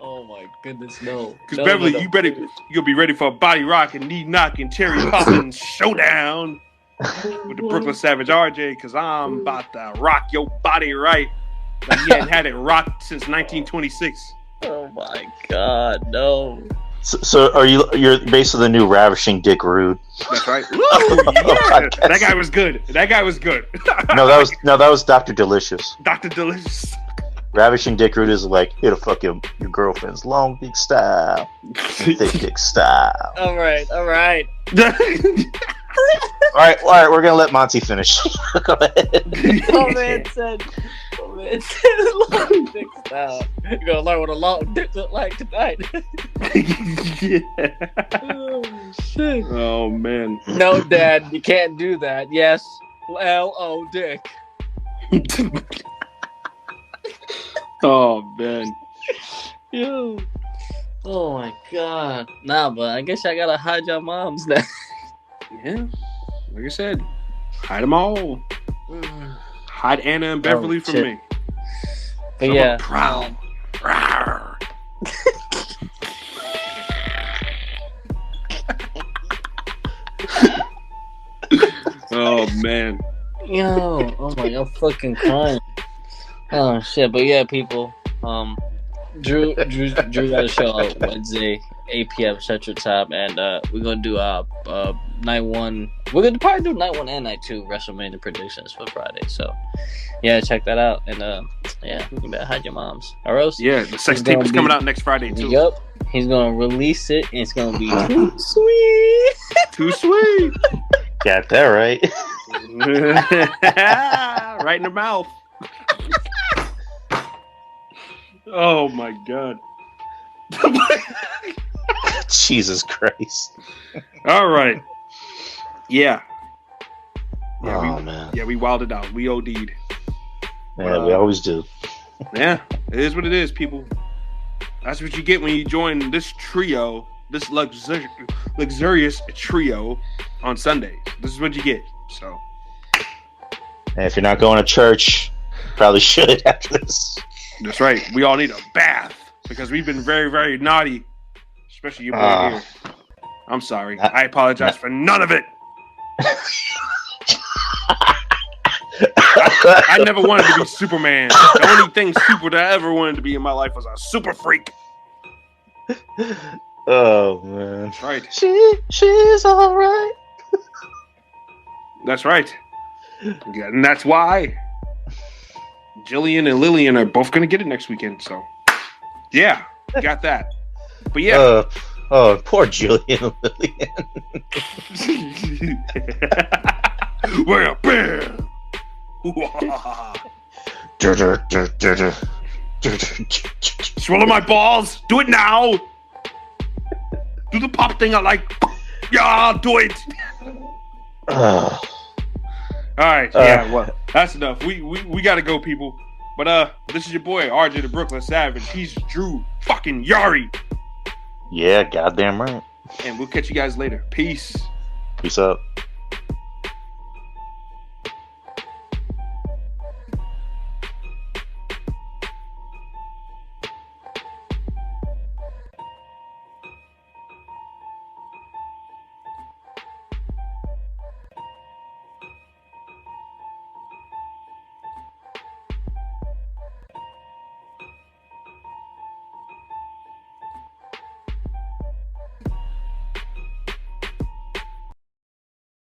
Oh my goodness, no! Because No, Beverly, no, no. you gonna be ready for a body rock and knee knock and cherry popping showdown with the Brooklyn Savage RJ. Because I'm about to rock your body right. Like you hadn't had it rocked since 1926. Oh my god, no! So you're basically the new ravishing Dick Rude? That's right. Woo, yeah. That guy was good. That guy was good. No, that was Dr. Delicious. Dr. Delicious. Ravishing Dick Rude is like, it'll fuck your girlfriend's long dick style, thick dick style. All right. All right, we're gonna let Monty finish. Go ahead. Oh man said, long dick style. You're gonna learn what a long dick look like tonight. Yeah. Oh shit! Oh man. No, Dad, you can't do that. Yes, L.O. Dick. Oh man. Yo. Oh my god. Nah, but I guess I gotta hide your moms now. Yeah. Like I said, hide them all. Hide Anna and Beverly from shit. me. But So yeah, I'm proud. Rawr. Oh man. Yo, oh my, I'm fucking crying. Oh shit, but yeah, people. Drew got a show out Wednesday, 8 p.m. Central Time, and we're gonna do night one. We're gonna probably do night one and night two WrestleMania predictions for Friday. So yeah, check that out, and yeah, you better hide your moms, or else. Yeah, the sex tape is coming out next Friday too. Yup, he's gonna release it, and it's gonna be too sweet. Too sweet. Got that right. Right in the mouth. Oh my god. Jesus Christ. All right. Yeah. Oh man. Yeah, we wilded out. We OD'd. Yeah, we always do. Yeah, it is what it is, people. That's what you get when you join this trio, this luxurious trio on Sundays. This is what you get. So, And if you're not going to church, probably should after this. that's right. We all need a bath because we've been very, very naughty, especially your boy here. I'm sorry. I apologize for none of it. I never wanted to be Superman. The only thing super that I ever wanted to be in my life was a super freak. Oh man. That's right. She's all right. That's right. Yeah, and that's why Jillian and Lillian are both going to get it next weekend. So, yeah, got that. But yeah. Poor Jillian and Lillian. Well, bam. Swallow my balls. Do it now. Do the pop thing I like. Yeah, do it. All right. Yeah. Well, that's enough. We gotta go, people. But this is your boy RJ the Brooklyn Savage. He's Drew fucking Yari. Yeah, goddamn right. And we'll catch you guys later. Peace. Peace out.